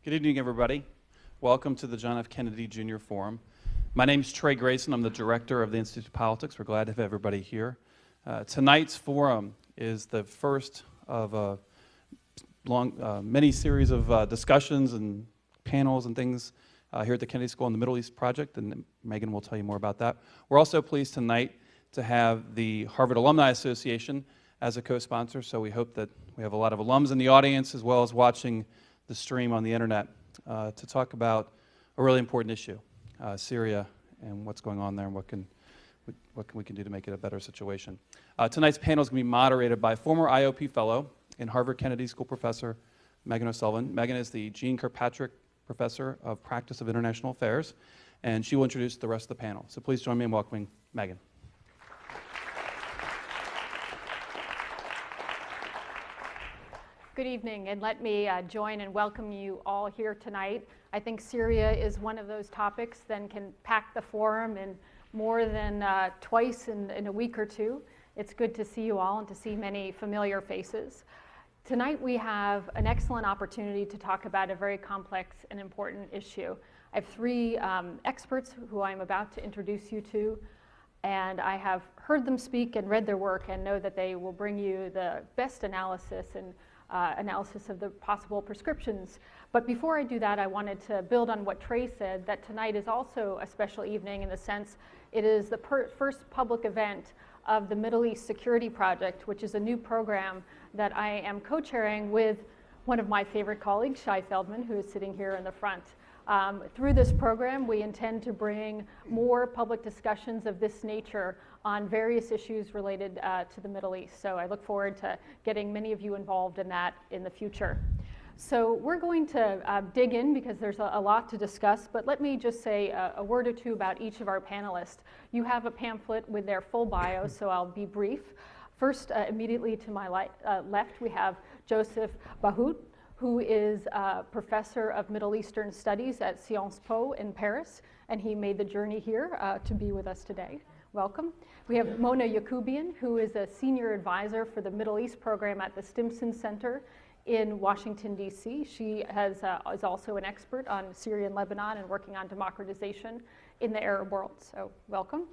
Good evening, everybody. Welcome to the John F. Kennedy Jr. Forum. My name is Trey Grayson. I'm the director of the Institute of Politics. We're glad to have everybody here. Tonight's forum is the first of a many series of discussions and panels and things here at the Kennedy School on the Middle East Project, and Meghan will tell you more about that. We're also pleased tonight to have the Harvard Alumni Association as a co-sponsor, so we hope that we have a lot of alums in the audience as well as watching the stream on the internet to talk about a really important issue, Syria and what's going on there and what we can do to make it a better situation. Tonight's panel is going to be moderated by former IOP fellow and Harvard Kennedy School professor Meghan O'Sullivan. Meghan is the Jeane Kirkpatrick Professor of Practice of International Affairs, and she will introduce the rest of the panel. So please join me in welcoming Meghan. Good evening, and let me join and welcome you all here tonight. I think Syria is one of those topics that can pack the forum in more than twice in a week or two. It's good to see you all and to see many familiar faces. Tonight we have an excellent opportunity to talk about a very complex and important issue. I have three experts who I'm about to introduce you to, and I have heard them speak and read their work and know that they will bring you the best analysis and analysis of the possible prescriptions. But before I do that, I wanted to build on what Trey said, that tonight is also a special evening in the sense it is the first public event of the Middle East Security Project, which is a new program that I am co-chairing with one of my favorite colleagues, Shai Feldman, who is sitting here in the front. Through this program, we intend to bring more public discussions of this nature on various issues related to the Middle East. So I look forward to getting many of you involved in that in the future. So we're going to dig in because there's a lot to discuss, but let me just say a word or two about each of our panelists. You have a pamphlet with their full bio, so I'll be brief. First, immediately to my left, we have Joseph Bahout, who is a professor of Middle Eastern Studies at Sciences Po in Paris, and he made the journey here to be with us today. Welcome. We have Mona Yacoubian, who is a senior advisor for the Middle East program at the Stimson Center in Washington, D.C. She is also an expert on Syria and Lebanon and working on democratization in the Arab world, so welcome.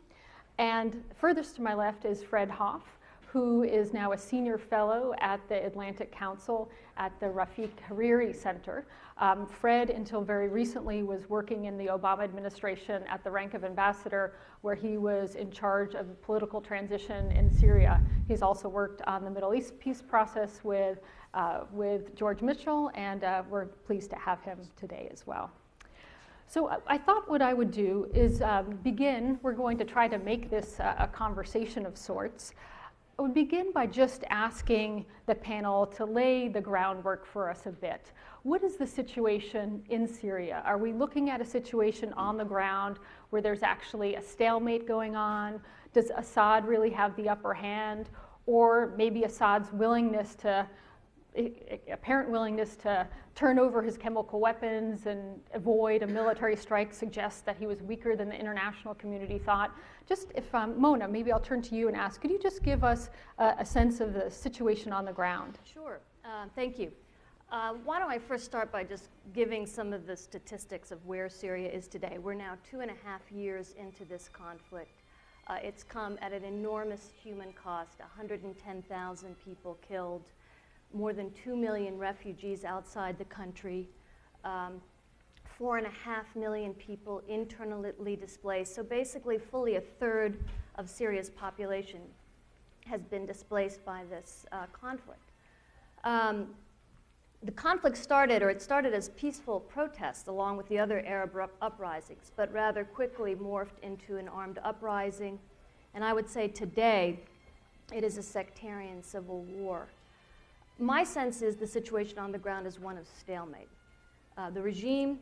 And furthest to my left is Fred Hof, who is now a senior fellow at the Atlantic Council at the Rafik Hariri Center. Fred, until very recently, was working in the Obama administration at the rank of ambassador, where he was in charge of political transition in Syria. He's also worked on the Middle East peace process with George Mitchell, and we're pleased to have him today as well. So I thought what I would do is begin. We're going to try to make this a conversation of sorts. I would begin by just asking the panel to lay the groundwork for us a bit. What is the situation in Syria? Are we looking at a situation on the ground where there's actually a stalemate going on? Does Assad really have the upper hand? Or maybe Assad's apparent willingness to turn over his chemical weapons and avoid a military strike suggests that he was weaker than the international community thought. Just if, Mona, maybe I'll turn to you and ask, could you just give us a sense of the situation on the ground? Sure, thank you. Why don't I first start by just giving some of the statistics of where Syria is today. We're now 2.5 years into this conflict. It's come at an enormous human cost, 110,000 people killed, more than 2 million refugees outside the country, 4.5 million people internally displaced. So basically, fully a third of Syria's population has been displaced by this conflict. The conflict started as peaceful protests along with the other Arab uprisings, but rather quickly morphed into an armed uprising. And I would say today, it is a sectarian civil war. My sense is the situation on the ground is one of stalemate. The regime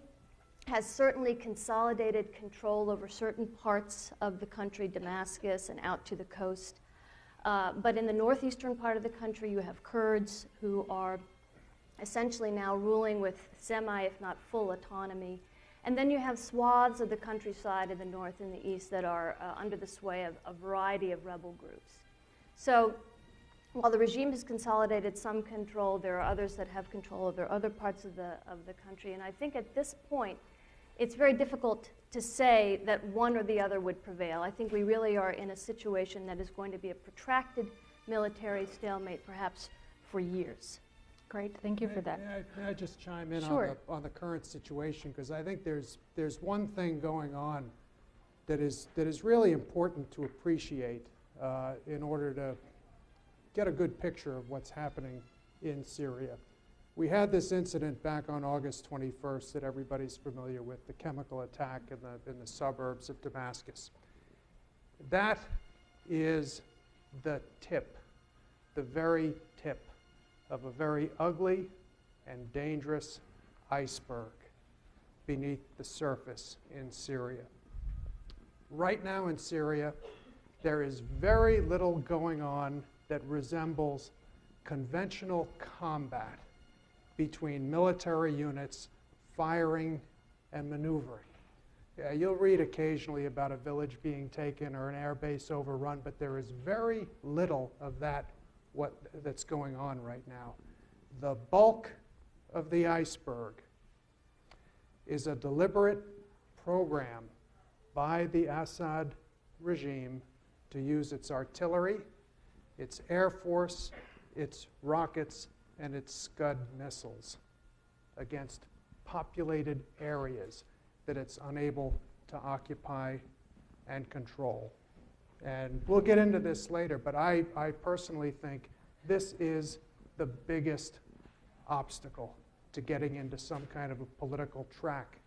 has certainly consolidated control over certain parts of the country, Damascus and out to the coast. But in the northeastern part of the country, you have Kurds who are essentially now ruling with semi, if not full, autonomy. And then you have swaths of the countryside in the north and the east that are under the sway of a variety of rebel groups. So while the regime has consolidated some control, there are others that have control over other parts of the country. And I think at this point, it's very difficult to say that one or the other would prevail. I think we really are in a situation that is going to be a protracted military stalemate, perhaps for years. Great, thank you for that. May I just chime in Sure. on the current situation? Because I think there's one thing going on that is really important to appreciate in order to get a good picture of what's happening in Syria. We had this incident back on August 21st that everybody's familiar with, the chemical attack in the suburbs of Damascus. That is the tip, the very tip of a very ugly and dangerous iceberg beneath the surface in Syria. Right now in Syria, there is very little going on that resembles conventional combat between military units firing and maneuvering. You'll read occasionally about a village being taken or an air base overrun, but there is very little of that's going on right now. The bulk of the iceberg is a deliberate program by the Assad regime to use its artillery, its air force, its rockets, and its Scud missiles against populated areas that it's unable to occupy and control. And we'll get into this later, but I personally think this is the biggest obstacle to getting into some kind of a political track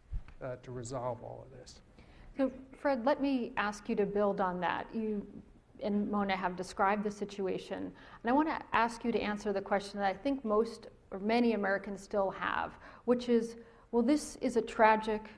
to resolve all of this. So, Fred, let me ask you to build on that. You and Mona have described the situation, and I want to ask you to answer the question that I think most or many Americans still have, which is, well, this is a tragic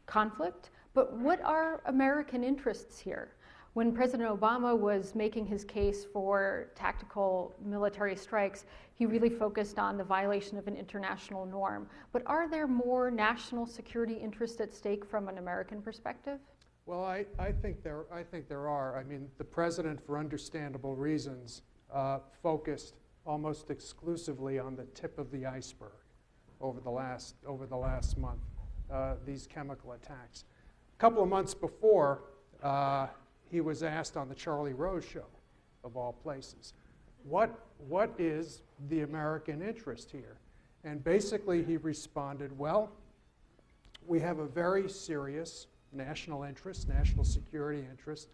conflict, but what are American interests here? When President Obama was making his case for tactical military strikes, he really focused on the violation of an international norm. But are there more national security interests at stake from an American perspective? Well, I think there are. I mean, the president, for understandable reasons, focused almost exclusively on the tip of the iceberg over the last month. These chemical attacks. A couple of months before, he was asked on the Charlie Rose show, of all places, what is the American interest here? And basically he responded, well, we have a very serious national interest, national security interest,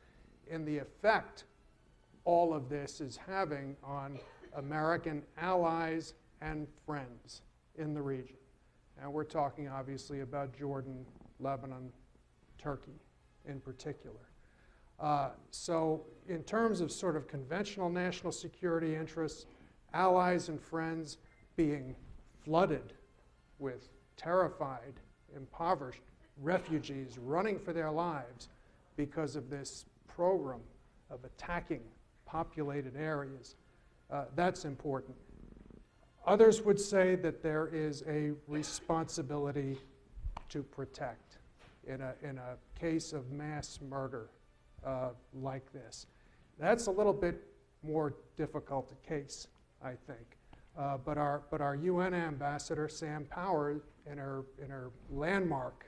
in the effect all of this is having on American allies and friends in the region. And we're talking obviously about Jordan, Lebanon, Turkey in particular. So in terms of sort of conventional national security interests, allies and friends being flooded with terrified, impoverished refugees running for their lives because of this program of attacking populated areas, that's important. Others would say that there is a responsibility to protect in a case of mass murder like this. That's a little bit more difficult a case, I think. But our UN ambassador, Sam Power, in her landmark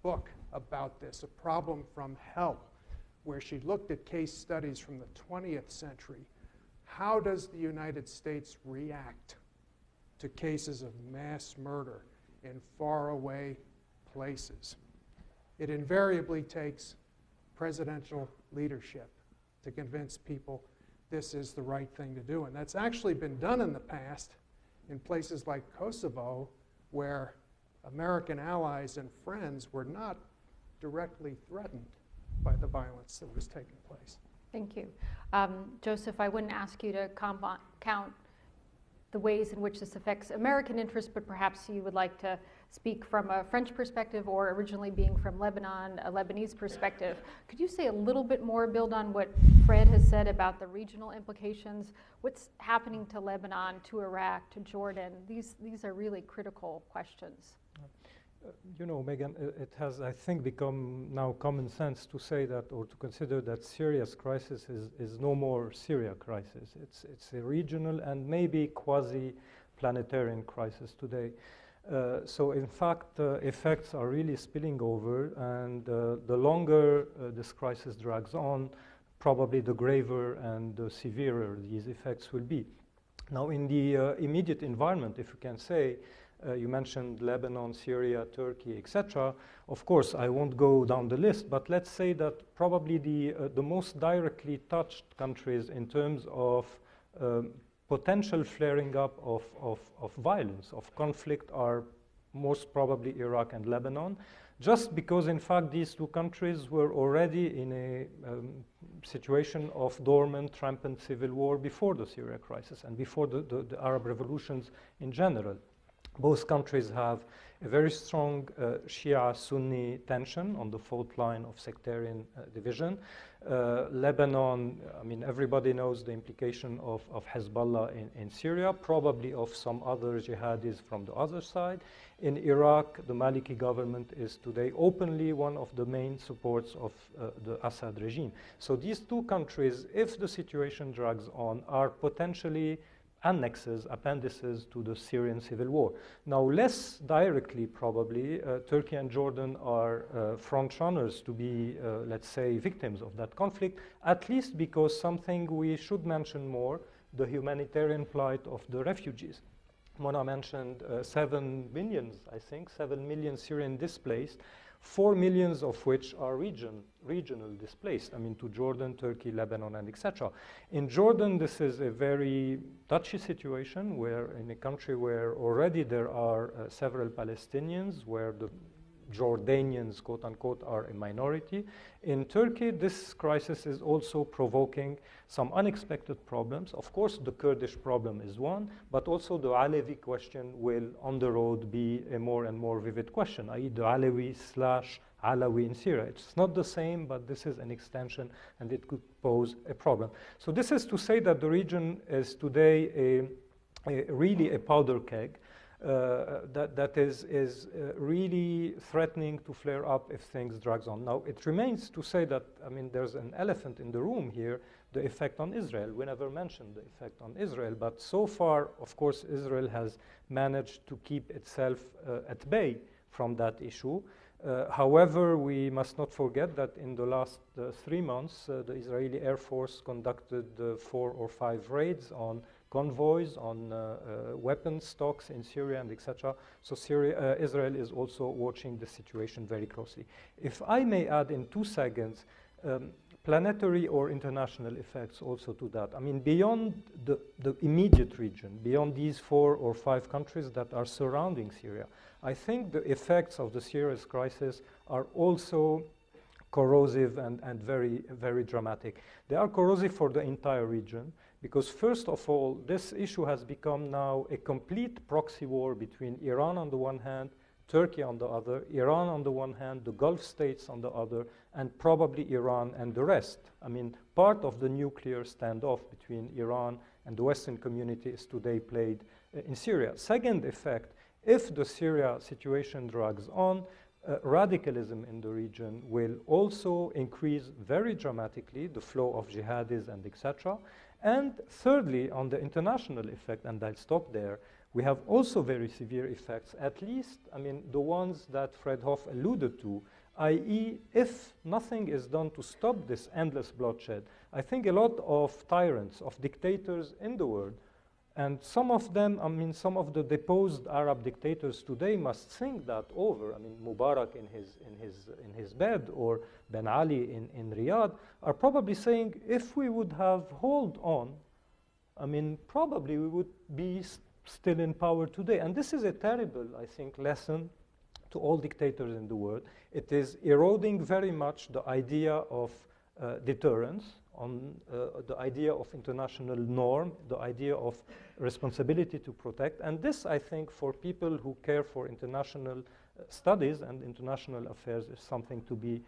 book about this, A Problem from Hell, where she looked at case studies from the 20th century, how does the United States react to cases of mass murder in faraway places? It invariably takes presidential leadership to convince people this is the right thing to do. And that's actually been done in the past in places like Kosovo, where American allies and friends were not directly threatened by the violence that was taking place. Thank you. Joseph, I wouldn't ask you to count the ways in which this affects American interests, but perhaps you would like to speak from a French perspective, or originally being from Lebanon, a Lebanese perspective. Could you say a little bit more, build on what Fred has said about the regional implications? What's happening to Lebanon, to Iraq, to Jordan? These are really critical questions. You know, Meghan, it has, I think, become now common sense to say that, or to consider that Syria's crisis is no more Syria crisis. It's a regional and maybe quasi-planetarian crisis today. So in fact, effects are really spilling over, and the longer this crisis drags on, probably the graver and the severer these effects will be. Now, in the immediate environment, if you can say, you mentioned Lebanon, Syria, Turkey, etc. Of course, I won't go down the list, but let's say that probably the most directly touched countries in terms of potential flaring up of violence, of conflict, are most probably Iraq and Lebanon, just because, in fact, these two countries were already in a situation of dormant, rampant civil war before the Syria crisis and before the Arab revolutions in general. Both countries have a very strong Shia-Sunni tension on the fault line of sectarian division. Lebanon, I mean, everybody knows the implication of Hezbollah in Syria, probably of some other jihadis from the other side. In Iraq, the Maliki government is today openly one of the main supports of the Assad regime. So these two countries, if the situation drags on, are potentially annexes, appendices to the Syrian civil war. Now, less directly, probably, Turkey and Jordan are front runners to be, let's say, victims of that conflict, at least because something we should mention more, the humanitarian plight of the refugees. Mona mentioned 7 million, I think, 7 million Syrian displaced, 4 million of which are regional displaced, I mean, to Jordan, Turkey, Lebanon, and etc. In Jordan, this is a very touchy situation, where in a country where already there are several Palestinians, where the Jordanians, quote unquote, are a minority. In Turkey, this crisis is also provoking some unexpected problems. Of course, the Kurdish problem is one, but also the Alevi question will on the road be a more and more vivid question, i.e. the Alevi/Alawi in Syria. It's not the same, but this is an extension, and it could pose a problem. So this is to say that the region is today really a powder keg. That is really threatening to flare up if things drags on. Now, it remains to say that, I mean, there's an elephant in the room here, the effect on Israel. We never mentioned the effect on Israel, but so far, of course, Israel has managed to keep itself at bay from that issue. However, we must not forget that in the last 3 months, the Israeli Air Force conducted 4 or 5 raids on convoys, on weapons stocks in Syria, and etc. So Israel is also watching the situation very closely. If I may add in 2 seconds, planetary or international effects also to that. I mean, beyond the immediate region, beyond these 4 or 5 countries that are surrounding Syria, I think the effects of the Syria's crisis are also corrosive and very, very dramatic. They are corrosive for the entire region, because first of all, this issue has become now a complete proxy war between Iran on the one hand, Turkey on the other, Iran on the one hand, the Gulf states on the other, and probably Iran and the rest. I mean, part of the nuclear standoff between Iran and the Western community is today played in Syria. Second effect, if the Syria situation drags on, radicalism in the region will also increase very dramatically, the flow of jihadis and etc. And thirdly, on the international effect, and I'll stop there, we have also very severe effects, at least, I mean, the ones that Fred Hof alluded to, i.e., if nothing is done to stop this endless bloodshed, I think a lot of tyrants, of dictators in the world, and some of them, I mean, some of the deposed Arab dictators today must think that over. I mean, Mubarak in his bed, or Ben Ali in Riyadh, are probably saying, if we would have held on, I mean, probably we would be still in power today. And this is a terrible, I think, lesson to all dictators in the world. It is eroding very much the idea of deterrence, on the idea of international norm, the idea of responsibility to protect. And this, I think, for people who care for international studies and international affairs, is something to be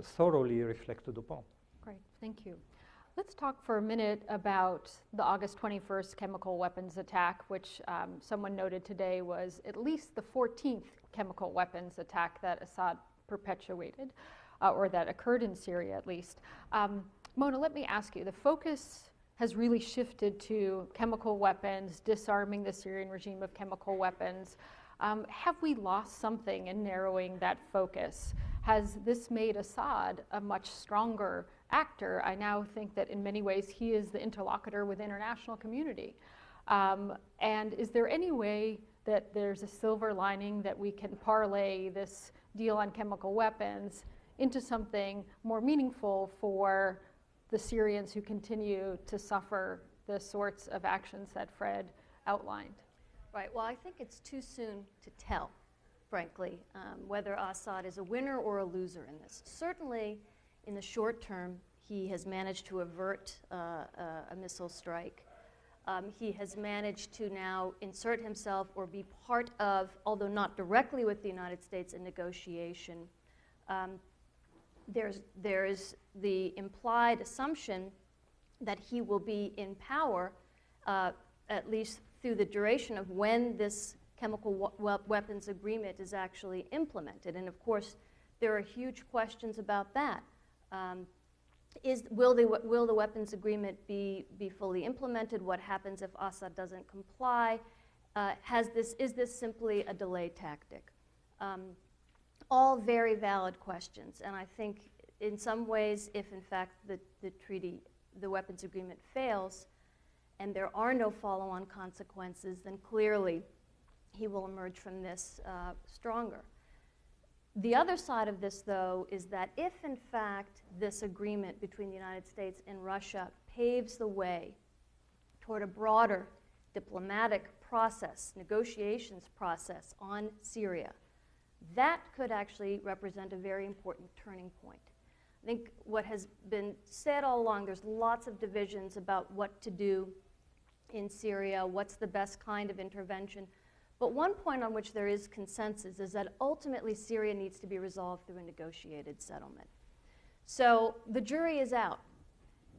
thoroughly reflected upon. Great, thank you. Let's talk for a minute about the August 21st chemical weapons attack, which someone noted today was at least the 14th chemical weapons attack that Assad perpetuated, or that occurred in Syria at least. Mona, let me ask you, the focus has really shifted to chemical weapons, disarming the Syrian regime of chemical weapons. Have we lost something in narrowing that focus? Has this made Assad a much stronger actor? I now think that in many ways he is the interlocutor with the international community. And is there any way that there's a silver lining that we can parlay this deal on chemical weapons into something more meaningful for the Syrians who continue to suffer the sorts of actions that Fred outlined? Right. Well, I think it's too soon to tell, frankly, whether Assad is a winner or a loser in this. Certainly, in the short term, he has managed to avert a missile strike. He has managed to now insert himself or be part of, although not directly with the United States, in negotiation. There is the implied assumption that he will be in power, at least through the duration of when this chemical weapons agreement is actually implemented. And of course, there are huge questions about that. Will the weapons agreement be fully implemented? What happens if Assad doesn't comply? Is this simply a delay tactic? All very valid questions. And I think in some ways, if in fact the weapons agreement fails, and there are no follow-on consequences, then clearly he will emerge from this stronger. The other side of this, though, is that if in fact this agreement between the United States and Russia paves the way toward a broader diplomatic process, negotiations process on Syria, that could actually represent a very important turning point. I think what has been said all along, there's lots of divisions about what to do in Syria, what's the best kind of intervention. But one point on which there is consensus is that ultimately Syria needs to be resolved through a negotiated settlement. So the jury is out.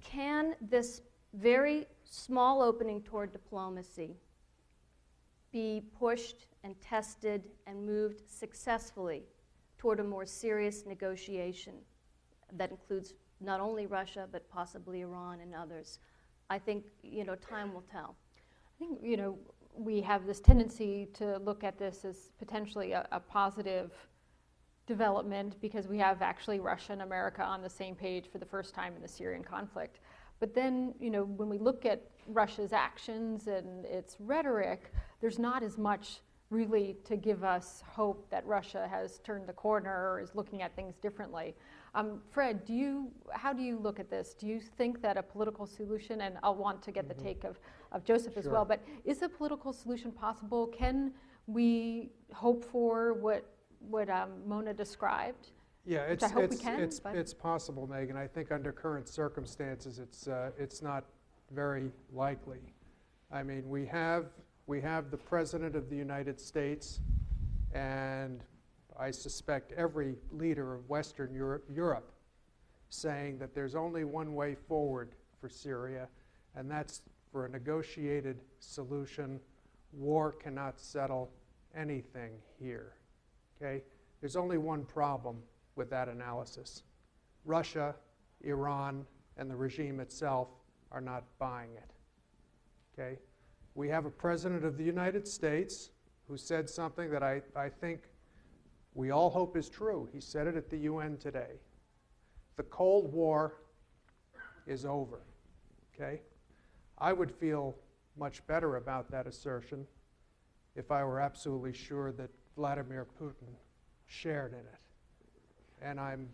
Can this very small opening toward diplomacy be pushed and tested and moved successfully toward a more serious negotiation that includes not only Russia but possibly Iran and others? I think, time will tell. I think, we have this tendency to look at this as potentially a positive development because we have actually Russia and America on the same page for the first time in the Syrian conflict. But then, when we look at Russia's actions and its rhetoric, there's not as much really to give us hope that Russia has turned the corner or is looking at things differently. Fred, how do you look at this? Do you think that a political solution, and I'll want to get the take of Joseph as well, but is a political solution possible? Can we hope for what Mona described? Yeah, it's possible, Megan. I think under current circumstances, it's not very likely. I mean, we have the President of the United States, and I suspect every leader of Western Europe saying that there's only one way forward for Syria, and that's for a negotiated solution. War cannot settle anything here. Okay? There's only one problem with that analysis. Russia, Iran, and the regime itself are not buying it. Okay? We have a President of the United States who said something that I think we all hope is true. He said it at the UN today. The Cold War is over. Okay? I would feel much better about that assertion if I were absolutely sure that Vladimir Putin shared in it. And I'm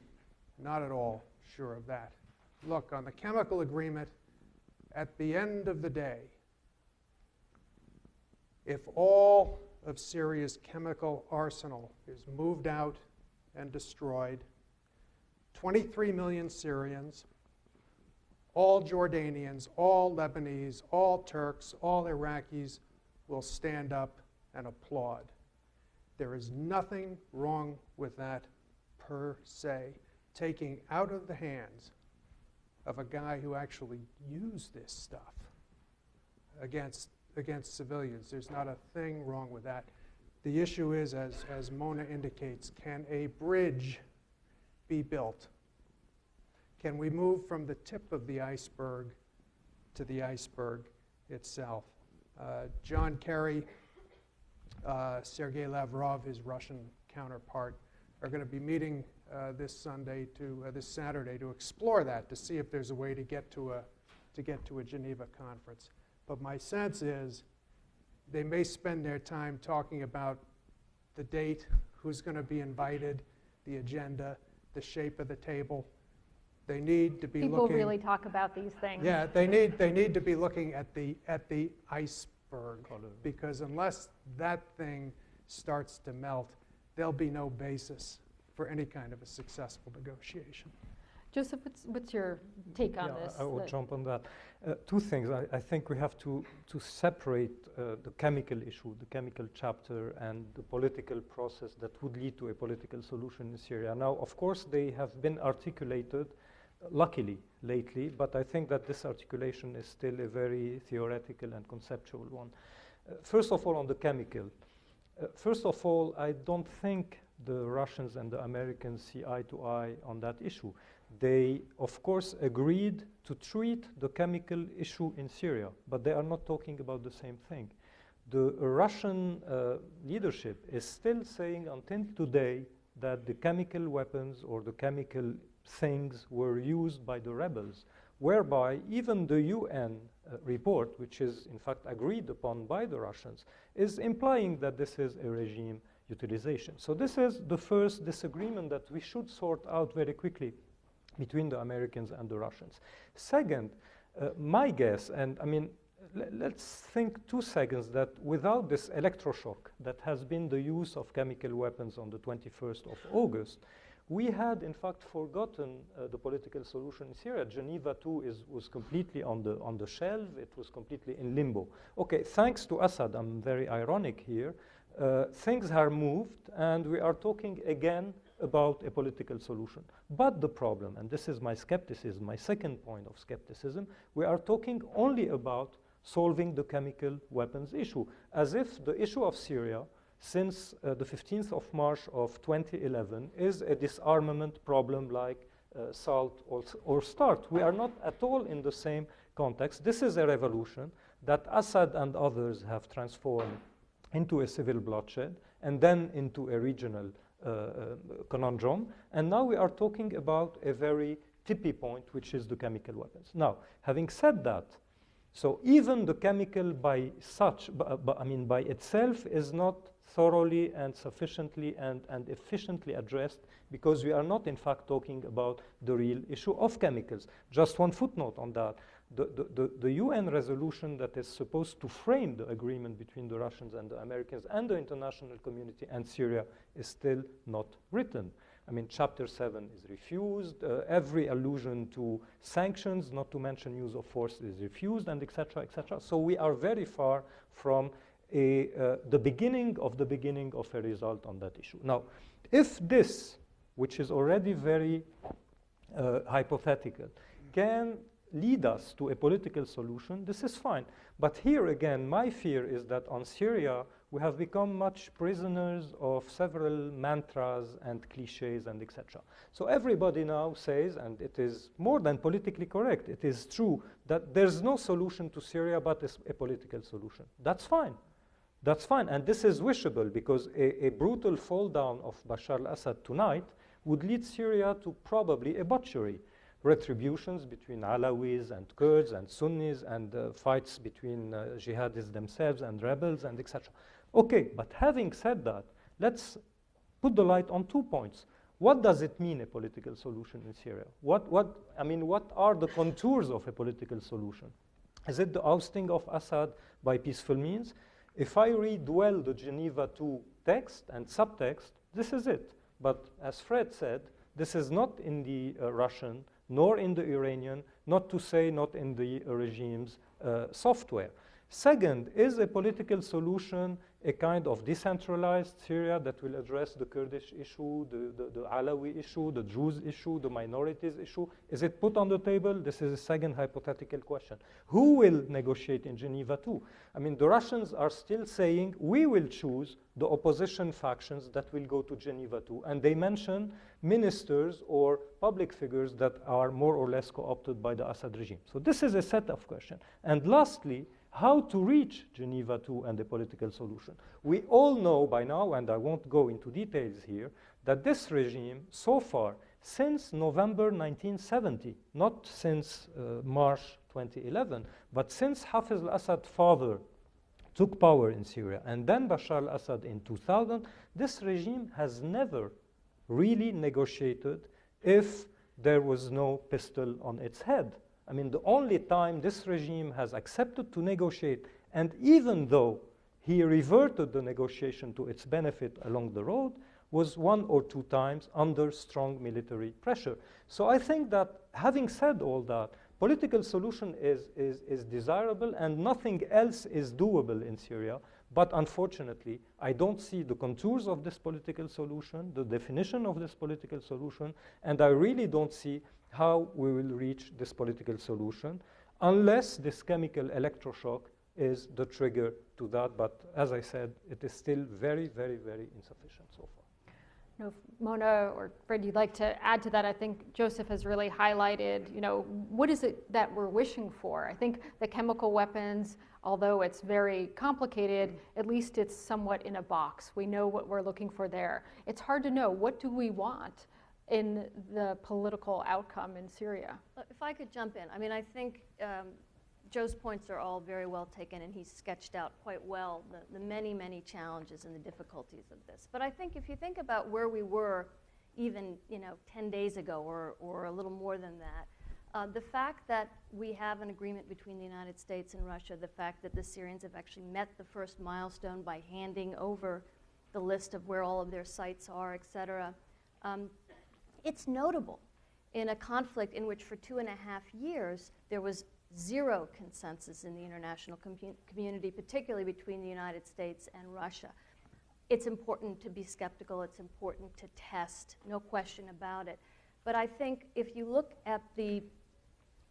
not at all sure of that. Look, on the chemical agreement, at the end of the day, if all of Syria's chemical arsenal is moved out and destroyed, 23 million Syrians, all Jordanians, all Lebanese, all Turks, all Iraqis will stand up and applaud. There is nothing wrong with that per se, taking out of the hands of a guy who actually used this stuff against civilians. There's not a thing wrong with that. The issue is, as Mona indicates, can a bridge be built? Can we move from the tip of the iceberg to the iceberg itself? John Kerry, Sergei Lavrov, his Russian counterpart, are going to be meeting this Saturday to explore that, to see if there's a way to get to a Geneva conference. But my sense is they may spend their time talking about the date, who's going to be invited, the agenda, the shape of the table. They need to be People looking. really talk about these things. Yeah, they need to be looking at the iceberg, because unless that thing starts to melt, there'll be no basis for any kind of a successful negotiation. Joseph, what's your take on this? I will jump on that. Two things. I think we have to separate the chemical issue, the chemical chapter, and the political process that would lead to a political solution in Syria. Now, of course, they have been articulated, luckily, lately, but I think that this articulation is still a very theoretical and conceptual one. First of all, on the chemical. First of all, I don't think the Russians and the Americans see eye to eye on that issue. They, of course, agreed to treat the chemical issue in Syria, but they are not talking about the same thing. The Russian leadership is still saying until today that the chemical weapons or the chemical things were used by the rebels, whereby even the UN report, which is in fact agreed upon by the Russians, is implying that this is a regime utilization. So this is the first disagreement that we should sort out very quickly between the Americans and the Russians. Second, my guess, and I mean, let's think 2 seconds that without this electroshock that has been the use of chemical weapons on the 21st of August, we had in fact forgotten the political solution in Syria. Geneva II was completely on the shelf. It was completely in limbo. Okay, thanks to Assad, I'm very ironic here, things are moved and we are talking again about a political solution. But the problem, and this is my skepticism, my second point of skepticism, we are talking only about solving the chemical weapons issue, as if the issue of Syria since the 15th of March of 2011 is a disarmament problem like SALT or START. We are not at all in the same context. This is a revolution that Assad and others have transformed into a civil bloodshed and then into a regional conundrum. And now we are talking about a very tippy point, which is the chemical weapons. Now, having said that, so even the chemical by itself is not thoroughly and sufficiently and efficiently addressed, because we are not in fact talking about the real issue of chemicals. Just one footnote on that. The UN resolution that is supposed to frame the agreement between the Russians and the Americans and the international community and Syria is still not written. I mean, Chapter 7 is refused. Every allusion to sanctions, not to mention use of force, is refused, and etc., etc. So we are very far from the beginning of a result on that issue. Now, if this, which is already very hypothetical, can lead us to a political solution, this is fine. But here again, my fear is that on Syria, we have become much prisoners of several mantras and cliches and etc. So everybody now says, and it is more than politically correct, it is true that there's no solution to Syria but a political solution. That's fine. That's fine, and this is wishable, because a brutal fall down of Bashar al-Assad tonight would lead Syria to probably a butchery. Retributions between Alawis and Kurds and Sunnis and fights between jihadists themselves and rebels and etc. Okay, but having said that, let's put the light on 2 points. What does it mean, a political solution in Syria? What are the contours of a political solution? Is it the ousting of Assad by peaceful means? If I read well the Geneva II text and subtext, this is it. But as Fred said, this is not in the Russian, nor in the Iranian, not to say not in the regime's software. Second, is a political solution a kind of decentralized Syria that will address the Kurdish issue, the Alawi issue, the Druze issue, the minorities issue? Is it put on the table? This is a second hypothetical question. Who will negotiate in Geneva too? I mean, the Russians are still saying, we will choose the opposition factions that will go to Geneva too. And they mention ministers or public figures that are more or less co-opted by the Assad regime. So this is a set of questions. And lastly, how to reach Geneva II and a political solution. We all know by now, and I won't go into details here, that this regime so far, since November 1970, not since March 2011, but since Hafiz al-Assad's father took power in Syria, and then Bashar al-Assad in 2000, this regime has never really negotiated if there was no pistol on its head. I mean, the only time this regime has accepted to negotiate, and even though he reverted the negotiation to its benefit along the road, was 1 or 2 times under strong military pressure. So I think that having said all that, political solution is desirable and nothing else is doable in Syria. But unfortunately, I don't see the contours of this political solution, the definition of this political solution, and I really don't see how we will reach this political solution unless this chemical electroshock is the trigger to that. But as I said, it is still very, very, very insufficient so far. You know, if Mona or Fred, you'd like to add to that? I think Joseph has really highlighted, you know, what is it that we're wishing for? I think the chemical weapons, although it's very complicated, at least it's somewhat in a box. We know what we're looking for there. It's hard to know, what do we want in the political outcome in Syria? If I could jump in, I mean, I think Joe's points are all very well taken, and he's sketched out quite well the many, many challenges and the difficulties of this. But I think if you think about where we were even, 10 days ago or a little more than that, the fact that we have an agreement between the United States and Russia, the fact that the Syrians have actually met the first milestone by handing over the list of where all of their sites are, et cetera, it's notable in a conflict in which for 2.5 years there was zero consensus in the international community, particularly between the United States and Russia. It's important to be skeptical, it's important to test, no question about it. But I think if you look at the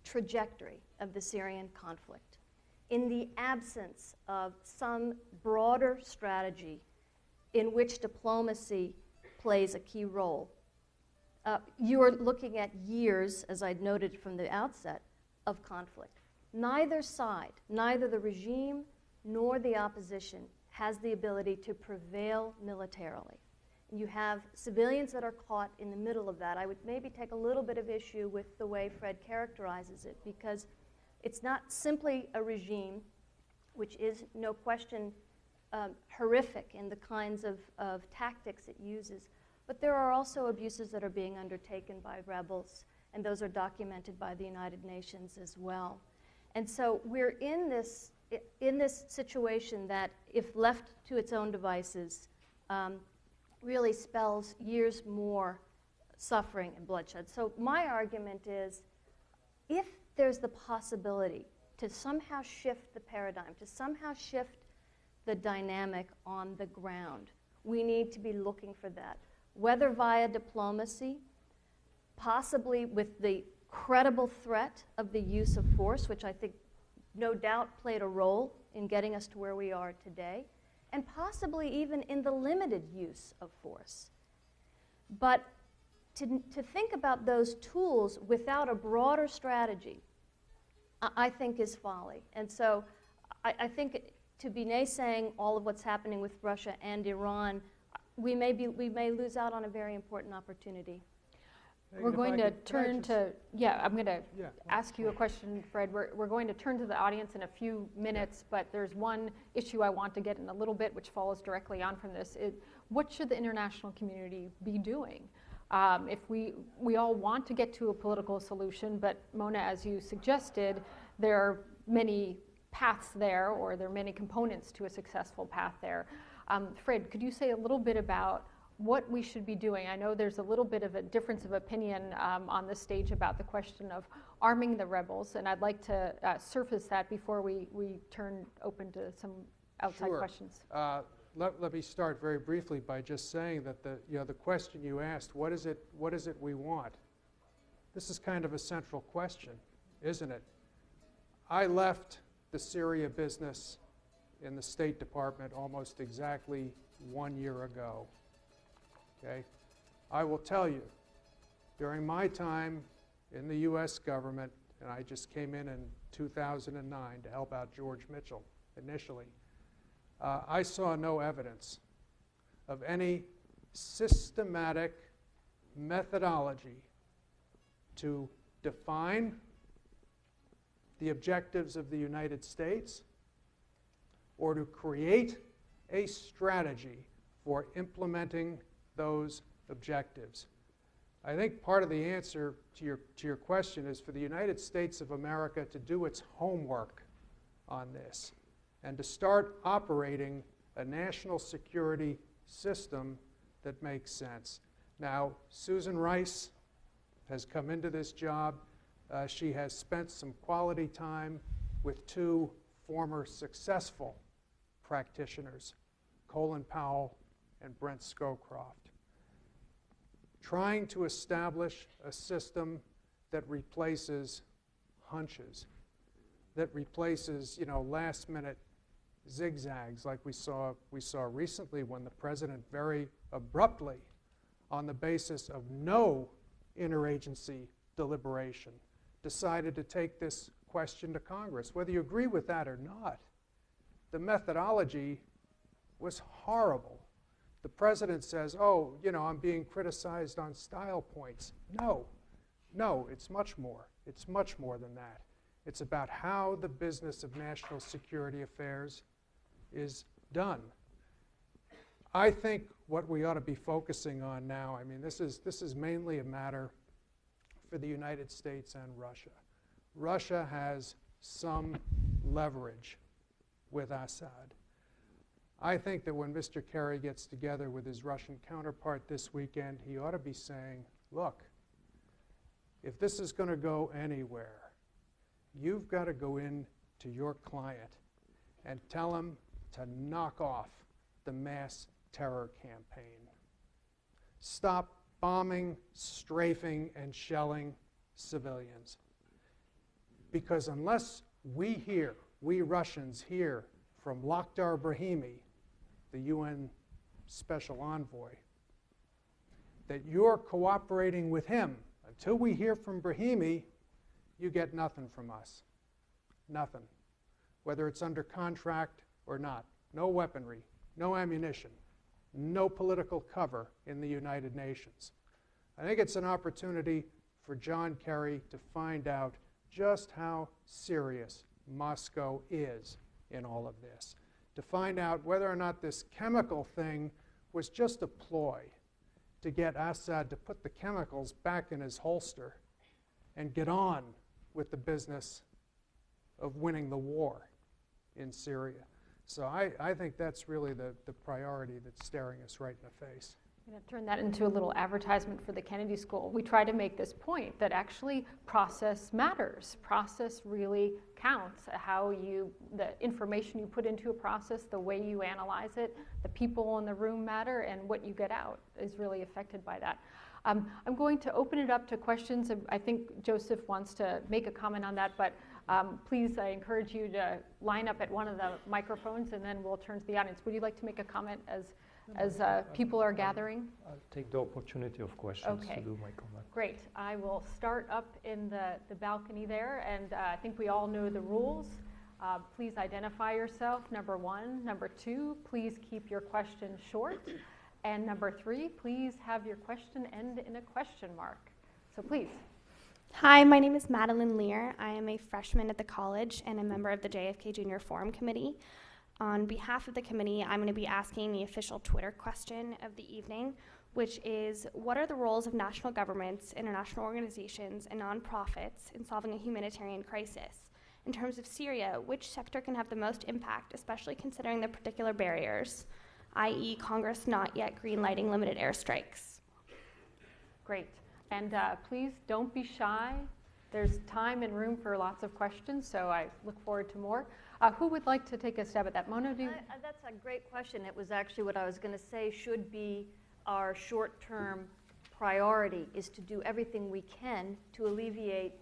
trajectory of the Syrian conflict, in the absence of some broader strategy in which diplomacy plays a key role, you are looking at years, as I'd noted from the outset, of conflict. Neither side, neither the regime nor the opposition, has the ability to prevail militarily. You have civilians that are caught in the middle of that. I would maybe take a little bit of issue with the way Fred characterizes it, because it's not simply a regime, which is no question horrific in the kinds of tactics it uses, but there are also abuses that are being undertaken by rebels, and those are documented by the United Nations as well. And so we're in this situation that, if left to its own devices, really spells years more suffering and bloodshed. So my argument is, if there's the possibility to somehow shift the paradigm, to somehow shift the dynamic on the ground, we need to be looking for that, whether via diplomacy, possibly with the credible threat of the use of force, which I think no doubt played a role in getting us to where we are today, and possibly even in the limited use of force. But to think about those tools without a broader strategy, I think is folly. And so I think to be naysaying all of what's happening with Russia and Iran, we may lose out on a very important opportunity. We're going to turn to, I'm going to ask you a question, Fred. We're going to turn to the audience in a few minutes, but there's one issue I want to get in a little bit, which follows directly on from this. What should the international community be doing? If we all want to get to a political solution, but Mona, as you suggested, there are many paths there, or there are many components to a successful path there. Fred, could you say a little bit about what we should be doing. I know there's a little bit of a difference of opinion on this stage about the question of arming the rebels, and I'd like to surface that before we turn open to some outside questions. Let me start very briefly by just saying that the question you asked, what is it we want? This is kind of a central question, isn't it? I left the Syria business in the State Department almost exactly 1 year ago. Okay? I will tell you, during my time in the U.S. government, and I just came in 2009 to help out George Mitchell initially, I saw no evidence of any systematic methodology to define the objectives of the United States or to create a strategy for implementing those objectives. I think part of the answer to your question is for the United States of America to do its homework on this and to start operating a national security system that makes sense. Now, Susan Rice has come into this job. She has spent some quality time with two former successful practitioners, Colin Powell and Brent Scowcroft, trying to establish a system that replaces hunches, that replaces, last-minute zigzags like we saw recently when the president very abruptly, on the basis of no interagency deliberation, decided to take this question to Congress. Whether you agree with that or not, the methodology was horrible. The president says, oh, I'm being criticized on style points. No, it's much more. It's much more than that. It's about how the business of national security affairs is done. I think what we ought to be focusing on now, this is mainly a matter for the United States and Russia. Russia has some leverage with Assad. I think that when Mr. Kerry gets together with his Russian counterpart this weekend, he ought to be saying, look, if this is going to go anywhere, you've got to go in to your client and tell him to knock off the mass terror campaign. Stop bombing, strafing, and shelling civilians. Because unless we Russians hear from Lakhdar Brahimi, the UN Special Envoy, that you're cooperating with him, until we hear from Brahimi, you get nothing from us. Nothing. Whether it's under contract or not. No weaponry, no ammunition, no political cover in the United Nations. I think it's an opportunity for John Kerry to find out just how serious Moscow is in all of this, to find out whether or not this chemical thing was just a ploy to get Assad to put the chemicals back in his holster and get on with the business of winning the war in Syria. So I think that's really the priority that's staring us right in the face. I'm going to turn that into a little advertisement for the Kennedy School. We try to make this point that actually process matters. Process really counts. The information you put into a process, the way you analyze it, the people in the room matter, and what you get out is really affected by that. I'm going to open it up to questions. I think Joseph wants to make a comment on that, but please, I encourage you to line up at one of the microphones, and then we'll turn to the audience. Would you like to make a comment as people are gathering? I'll take the opportunity of questions to do my comment. Great. I will start up in the balcony there, and I think we all know the rules. Please identify yourself, number one. Number two, please keep your question short. And number three, please have your question end in a question mark. So please. Hi, my name is Madeline Lear. I am a freshman at the college and a member of the JFK Junior Forum Committee. On behalf of the committee, I'm going to be asking the official Twitter question of the evening, which is, what are the roles of national governments, international organizations, and nonprofits in solving a humanitarian crisis? In terms of Syria, which sector can have the most impact, especially considering the particular barriers? i.e. Congress not yet greenlighting limited airstrikes. Great. And please don't be shy. There's time and room for lots of questions, so I look forward to more. Who would like to take a stab at that? Mona, do you? That's a great question. It was actually what I was going to say should be our short-term priority, is to do everything we can to alleviate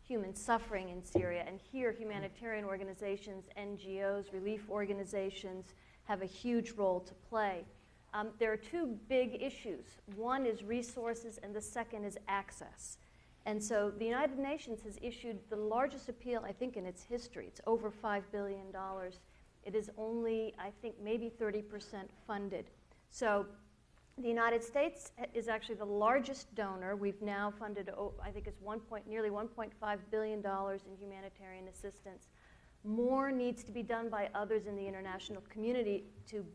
human suffering in Syria. And here, humanitarian organizations, NGOs, relief organizations have a huge role to play. There are two big issues. One is resources, and the second is access. And so the United Nations has issued the largest appeal, I think, in its history. It's over $5 billion. It is only, I think, maybe 30% funded. So the United States is actually the largest donor. We've now funded, I think it's nearly $1.5 billion in humanitarian assistance. More needs to be done by others in the international community to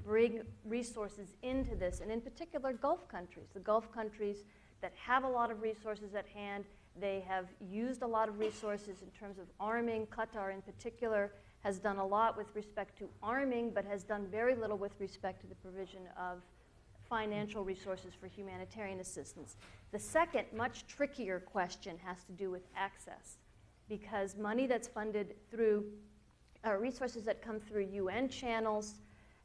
bring resources into this, and in particular Gulf countries. The Gulf countries that have a lot of resources at hand, they have used a lot of resources in terms of arming. Qatar in particular has done a lot with respect to arming, but has done very little with respect to the provision of financial resources for humanitarian assistance. The second, much trickier question has to do with access, because money that's funded through resources that come through UN channels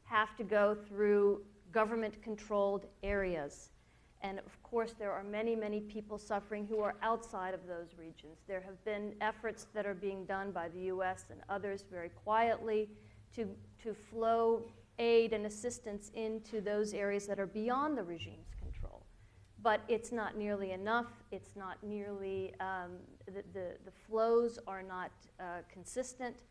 have to go through government-controlled areas. And of course, there are many, many people suffering who are outside of those regions. There have been efforts that are being done by the US and others very quietly to flow aid and assistance into those areas that are beyond the regime's control. But it's not nearly enough. It's not nearly, the flows are not consistent.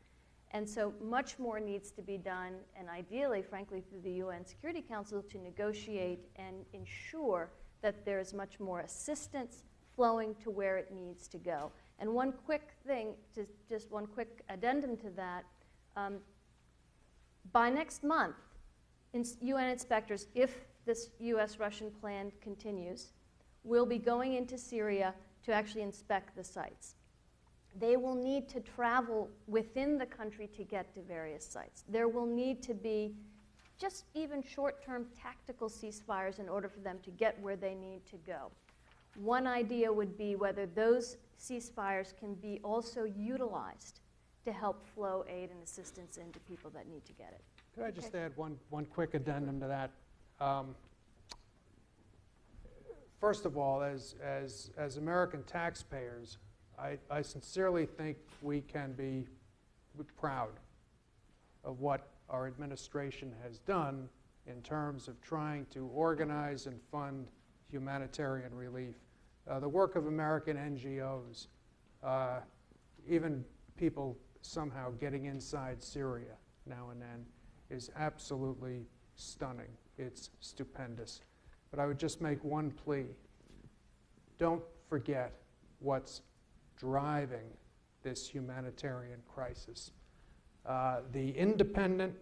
And so much more needs to be done, and ideally, frankly, through the UN Security Council to negotiate and ensure that there is much more assistance flowing to where it needs to go. And one quick thing, just one quick addendum to that, by next month, UN inspectors, if this US-Russian plan continues, will be going into Syria to actually inspect the sites. They will need to travel within the country to get to various sites. There will need to be just even short-term tactical ceasefires in order for them to get where they need to go. One idea would be whether those ceasefires can be also utilized to help flow aid and assistance into people that need to get it. Could I just add one quick addendum to that? First of all, as American taxpayers, I sincerely think we can be proud of what our administration has done in terms of trying to organize and fund humanitarian relief. The work of American NGOs, even people somehow getting inside Syria now and then, is absolutely stunning. It's stupendous. But I would just make one plea. Don't forget what's driving this humanitarian crisis. The International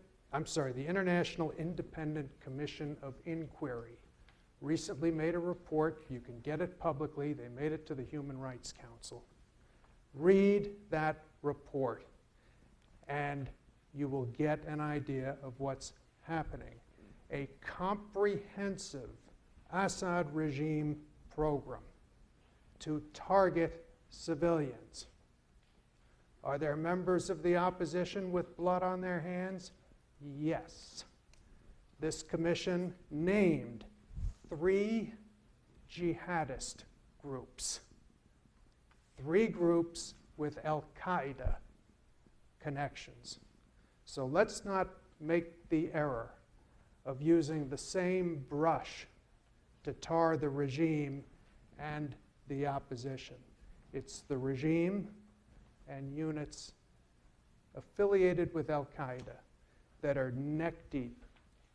Independent Commission of Inquiry recently made a report. You can get it publicly. They made it to the Human Rights Council. Read that report, and you will get an idea of what's happening. A comprehensive Assad regime program to target civilians. Are there members of the opposition with blood on their hands? Yes. This commission named 3 jihadist groups. 3 groups with al-Qaeda connections. So let's not make the error of using the same brush to tar the regime and the opposition. It's the regime and units affiliated with al-Qaeda that are neck deep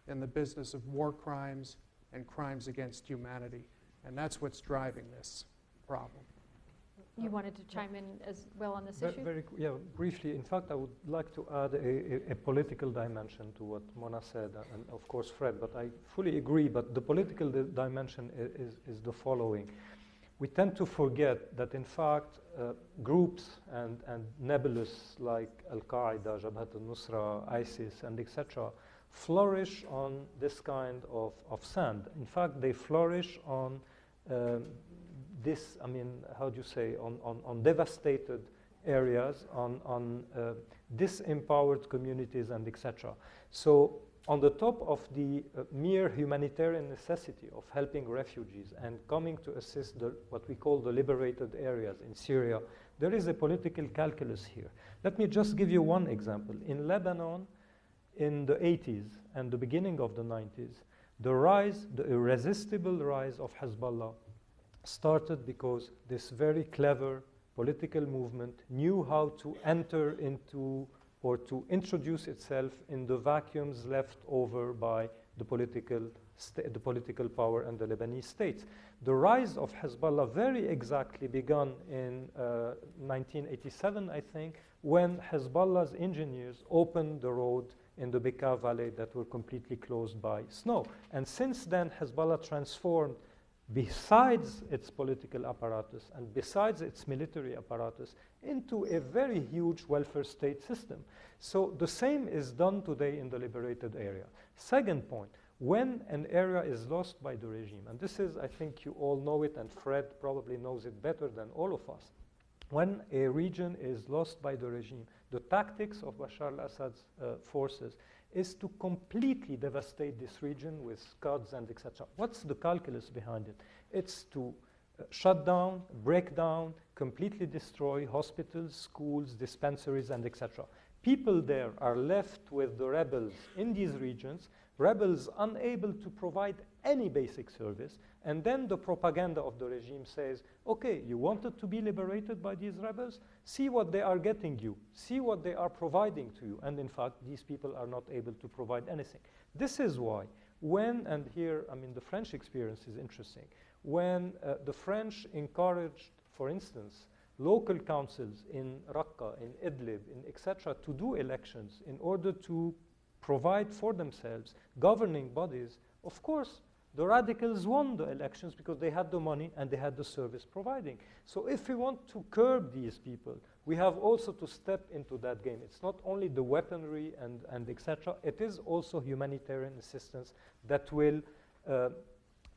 in the business of war crimes and crimes against humanity. And that's what's driving this problem. You wanted to chime in as well on this issue? Briefly. In fact, I would like to add a political dimension to what Mona said, and of course Fred, but I fully agree. But the political dimension is the following. We tend to forget that, in fact, groups and nebulous like al-Qaeda, Jabhat al-Nusra, ISIS, and etc., flourish on this kind of sand. In fact, they flourish on this, I mean, how do you say, on devastated areas, on disempowered communities, and etc. So on the top of the mere humanitarian necessity of helping refugees and coming to assist what we call the liberated areas in Syria, there is a political calculus here. Let me just give you one example. In Lebanon, in the 80s and the beginning of the 90s, the irresistible rise of Hezbollah started because this very clever political movement knew how to enter into or to introduce itself in the vacuums left over by the political power and the Lebanese states. The rise of Hezbollah very exactly began in 1987, I think, when Hezbollah's engineers opened the road in the Bekaa Valley that were completely closed by snow. And since then, Hezbollah transformed, besides its political apparatus and besides its military apparatus, into a very huge welfare state system. So the same is done today in the liberated area. Second point, when an area is lost by the regime, and this is, I think you all know it, and Fred probably knows it better than all of us, when a region is lost by the regime, the tactics of Bashar al-Assad's forces is to completely devastate this region with scuds and etc. What's the calculus behind it? It's to shut down, break down, completely destroy hospitals, schools, dispensaries, and etc. People there are left with the rebels in these regions, rebels unable to provide any basic service, and then the propaganda of the regime says, okay, you wanted to be liberated by these rebels? See what they are getting you. See what they are providing to you. And in fact, these people are not able to provide anything. This is why when, and here, I mean, the French experience is interesting, when the French encouraged, for instance, local councils in Raqqa, in Idlib, in etc., to do elections in order to provide for themselves governing bodies, of course, the radicals won the elections because they had the money and they had the service providing. So if we want to curb these people, we have also to step into that game. It's not only the weaponry and etc., it is also humanitarian assistance that will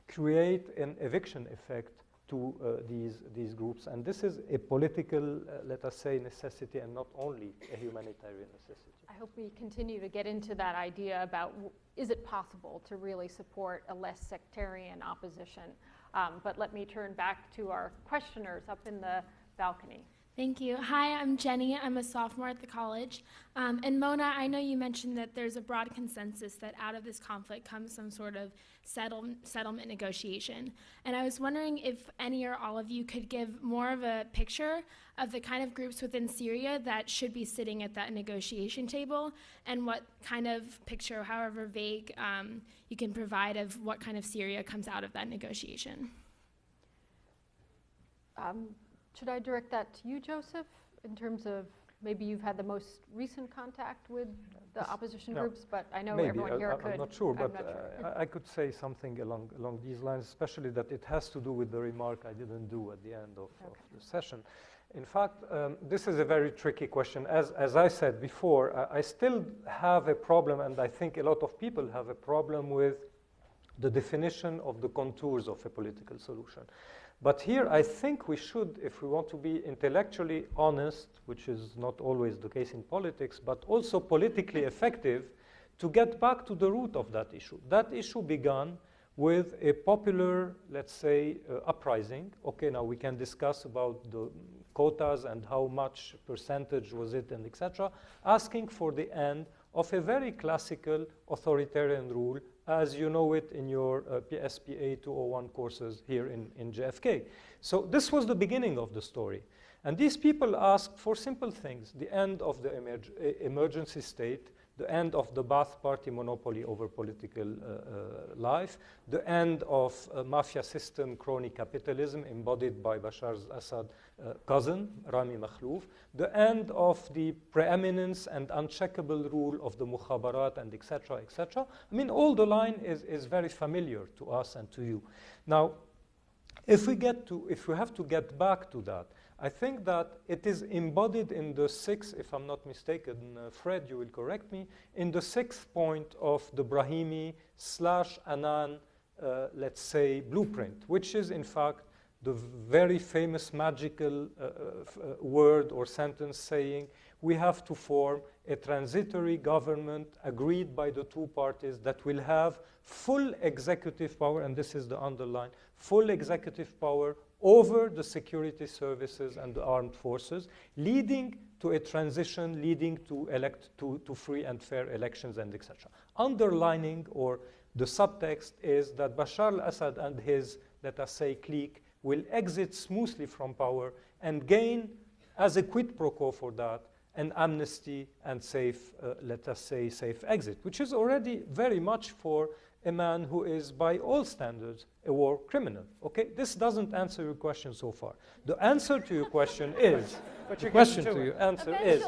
create an eviction effect to these groups. And this is a political, let us say, necessity and not only a humanitarian necessity. I hope we continue to get into that idea about is it possible to really support a less sectarian opposition? But let me turn back to our questioners up in the balcony. Thank you. Hi, I'm Jenny. I'm a sophomore at the college. And Mona, I know you mentioned that there's a broad consensus that out of this conflict comes some sort of settlement negotiation. And I was wondering if any or all of you could give more of a picture of the kind of groups within Syria that should be sitting at that negotiation table, and what kind of picture, however vague, you can provide of what kind of Syria comes out of that negotiation. Should I direct that to you, Joseph, in terms of maybe you've had the most recent contact with the opposition groups, but I know maybe. everyone here could. I'm not sure, but not sure. I could say something along these lines, especially that it has to do with the remark I didn't do at the end of the session. In fact, this is a very tricky question. As I said before, I still have a problem, and I think a lot of people have a problem with the definition of the contours of a political solution. But here I think we should, if we want to be intellectually honest, which is not always the case in politics, but also politically effective, to get back to the root of that issue. That issue began with a popular, let's say, uprising. Okay, now we can discuss about the quotas and how much percentage was it and etc., asking for the end of a very classical authoritarian rule as you know it in your PSPA 201 courses here in JFK. So this was the beginning of the story. And these people asked for simple things: the end of the emergency state, the end of the Ba'ath Party monopoly over political life, the end of mafia system crony capitalism embodied by Bashar al-Assad cousin, Rami Makhlouf, the end of the preeminence and uncheckable rule of the mukhabarat and etc., etc. I mean, all the line is very familiar to us and to you. Now, if we have to get back to that, I think that it is embodied in the sixth, if I'm not mistaken, Fred, you will correct me, in the sixth point of the Brahimi/Annan, let's say, blueprint, which is in fact the very famous magical word or sentence saying we have to form a transitory government agreed by the two parties that will have full executive power, and this is the underline, full executive power over the security services and the armed forces, leading to a transition, leading to free and fair elections and etc. Underlining, or the subtext is that Bashar al-Assad and his, let us say, clique will exit smoothly from power and gain, as a quid pro quo for that, an amnesty and safe, let us say, safe exit, which is already very much for a man who is, by all standards, a war criminal. Okay, this doesn't answer your question so far. The answer to your question is, the question to your answer is,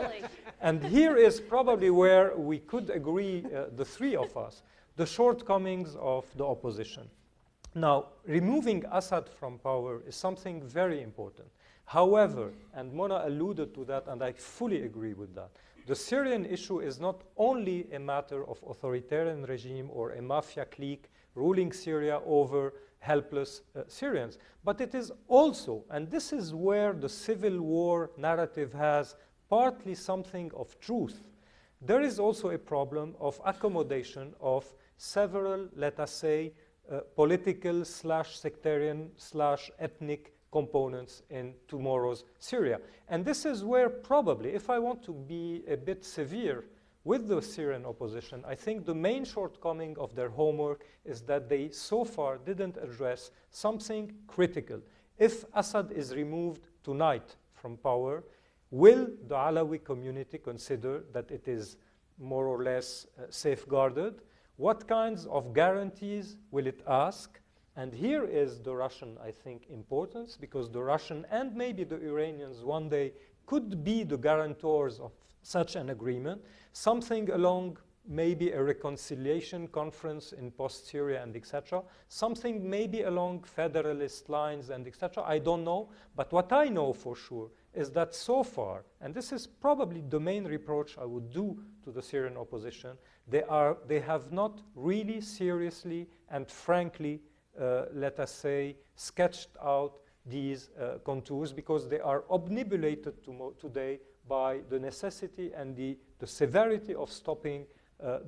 and here is probably where we could agree, the three of us, the shortcomings of the opposition. Now, removing Assad from power is something very important. However, and Mona alluded to that, and I fully agree with that, the Syrian issue is not only a matter of authoritarian regime or a mafia clique ruling Syria over helpless Syrians, but it is also, and this is where the civil war narrative has partly something of truth, there is also a problem of accommodation of several, let us say, political/sectarian/ethnic components in tomorrow's Syria. And this is where probably, if I want to be a bit severe with the Syrian opposition, I think the main shortcoming of their homework is that they so far didn't address something critical. If Assad is removed tonight from power, will the Alawi community consider that it is more or less safeguarded? What kinds of guarantees will it ask? And here is the Russian, I think, importance, because the Russian and maybe the Iranians one day could be the guarantors of such an agreement, something along maybe a reconciliation conference in post-Syria and etc., something maybe along federalist lines and etc. I don't know, but what I know for sure is that so far, and this is probably the main reproach I would do to the Syrian opposition, they have not really seriously and frankly let us say, sketched out these contours, because they are obnubilated today by the necessity and the severity of stopping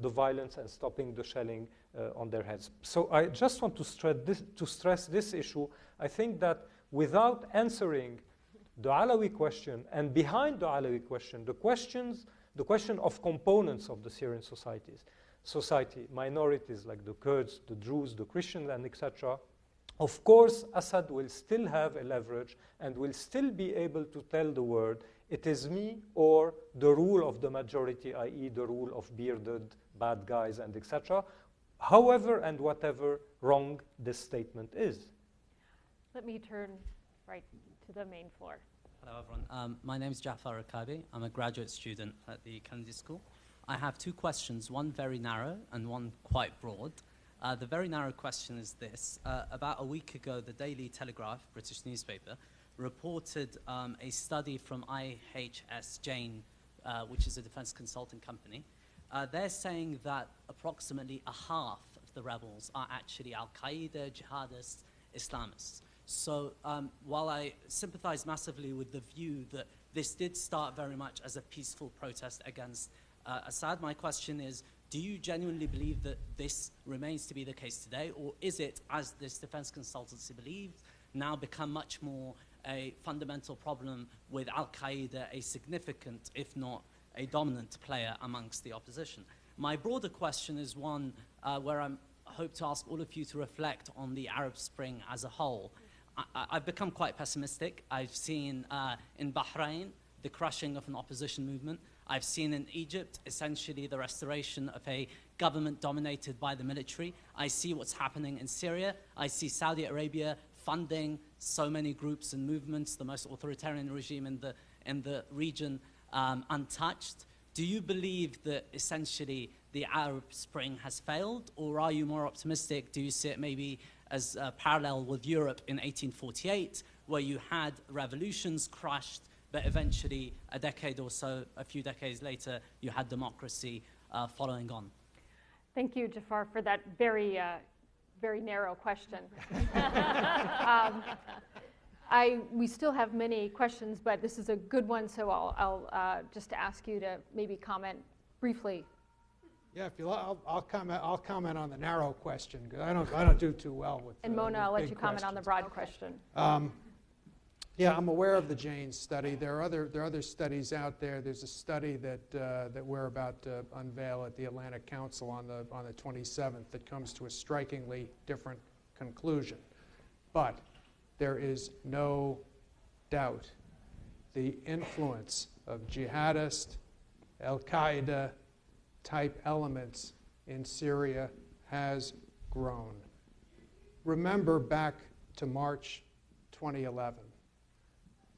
the violence and stopping the shelling on their heads. So I just want to stress this issue. I think that without answering the Alawi question, and behind the Alawi question, the question of components of the Syrian society, minorities like the Kurds, the Druze, the Christians, and etc., of course, Assad will still have a leverage and will still be able to tell the world, it is me or the rule of the majority, i.e. the rule of bearded bad guys and etc., however and whatever wrong this statement is. Let me turn right to the main floor. Hello, everyone. My name is Jafar Akabi. I'm a graduate student at the Kennedy School. I have two questions, one very narrow and one quite broad. The very narrow question is this. About a week ago, the Daily Telegraph, British newspaper, reported a study from IHS Jeane, which is a defense consulting company. They're saying that approximately a half of the rebels are actually al-Qaeda, jihadists, Islamists. So while I sympathize massively with the view that this did start very much as a peaceful protest against Assad, my question is, do you genuinely believe that this remains to be the case today, or is it, as this defense consultancy believes, now become much more a fundamental problem with al-Qaeda, a significant, if not a dominant player amongst the opposition? My broader question is one where I hope to ask all of you to reflect on the Arab Spring as a whole. I've become quite pessimistic. I've seen in Bahrain the crushing of an opposition movement. I've seen in Egypt essentially the restoration of a government dominated by the military. I see what's happening in Syria. I see Saudi Arabia funding so many groups and movements, the most authoritarian regime in the region, untouched. Do you believe that essentially the Arab Spring has failed, or are you more optimistic? Do you see it maybe as parallel with Europe in 1848, where you had revolutions crushed, but eventually a decade or so, a few decades later, you had democracy following on? Thank you, Jafar, for that very, very narrow question. We still have many questions, but this is a good one, so I'll just ask you to maybe comment briefly. Yeah, if you like, I'll comment on the narrow question because I don't do too well with. And Mona, I'll let you comment on the broad question. Yeah, I'm aware of the Jeane study. There are other studies out there. There's a study that we're about to unveil at the Atlantic Council on the 27th that comes to a strikingly different conclusion. But there is no doubt the influence of jihadist, al-Qaeda type elements in Syria has grown. Remember back to March 2011,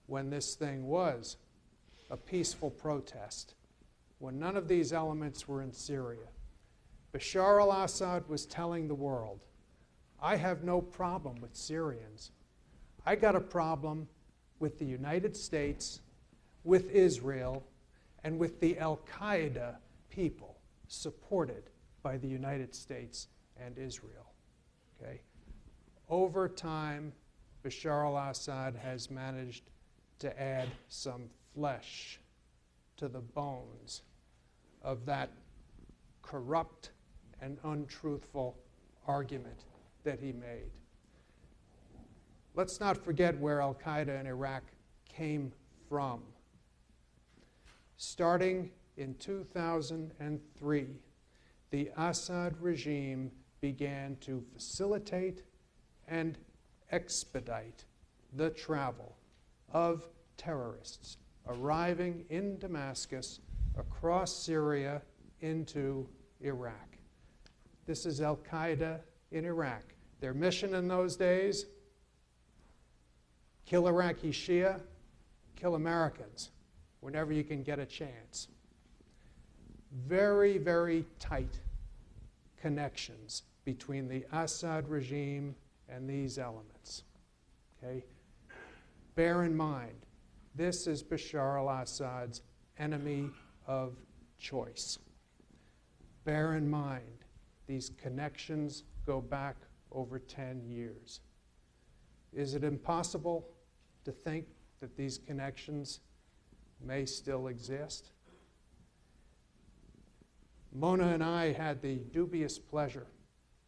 when this thing was a peaceful protest, when none of these elements were in Syria. Bashar al-Assad was telling the world, I have no problem with Syrians. I got a problem with the United States, with Israel, and with the al-Qaeda people supported by the United States and Israel. Okay? Over time, Bashar al-Assad has managed to add some flesh to the bones of that corrupt and untruthful argument that he made. Let's not forget where al-Qaeda in Iraq came from. Starting in 2003, the Assad regime began to facilitate and expedite the travel of terrorists arriving in Damascus across Syria into Iraq. This is al-Qaeda in Iraq. Their mission in those days, kill Iraqi Shia, kill Americans whenever you can get a chance. Very, very tight connections between the Assad regime and these elements. Okay? Bear in mind, this is Bashar al-Assad's enemy of choice. Bear in mind, these connections go back over 10 years. Is it impossible to think that these connections may still exist? Mona and I had the dubious pleasure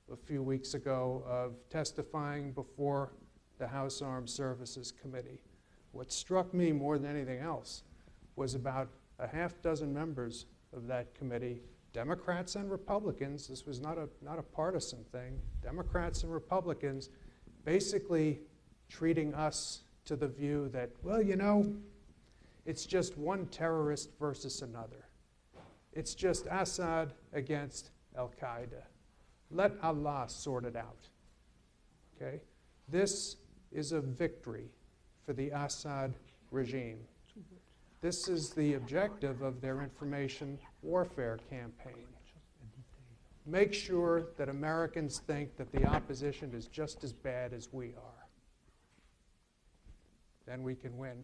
a few weeks ago of testifying before the House Armed Services Committee. What struck me more than anything else was about a half dozen members of that committee, Democrats and Republicans, this was not a partisan thing, Democrats and Republicans basically treating us to the view that, well, you know, it's just one terrorist versus another. It's just Assad against al-Qaeda. Let Allah sort it out. Okay? This is a victory for the Assad regime. This is the objective of their information warfare campaign. Make sure that Americans think that the opposition is just as bad as we are. Then we can win.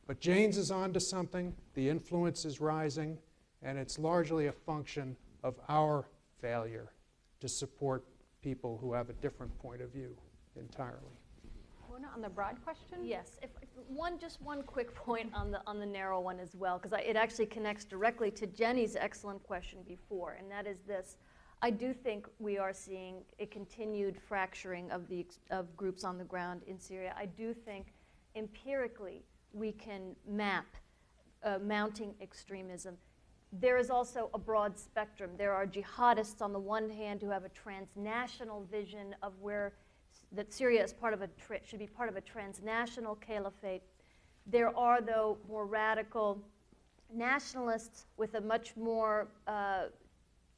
But Jane's is on to something. The influence is rising. And it's largely a function of our failure to support people who have a different point of view entirely. Mona, on the broad question? Yes, just one quick point on the narrow one as well, because it actually connects directly to Jenny's excellent question before, and that is this. I do think we are seeing a continued fracturing of groups on the ground in Syria. I do think empirically we can map mounting extremism. There is also a broad spectrum. There are jihadists on the one hand who have a transnational vision of that Syria is part of should be part of a transnational caliphate. There are, though, more radical nationalists with a much more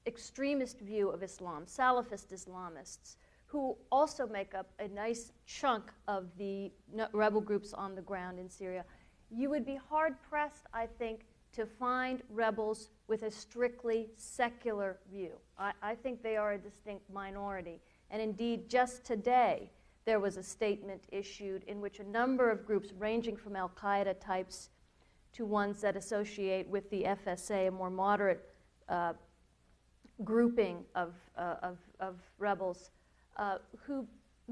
extremist view of Islam, Salafist Islamists, who also make up a nice chunk of the rebel groups on the ground in Syria. You would be hard-pressed, I think, to find rebels with a strictly secular view. I think they are a distinct minority. And indeed, just today, there was a statement issued in which a number of groups ranging from al-Qaeda types to ones that associate with the FSA, a more moderate grouping of rebels, who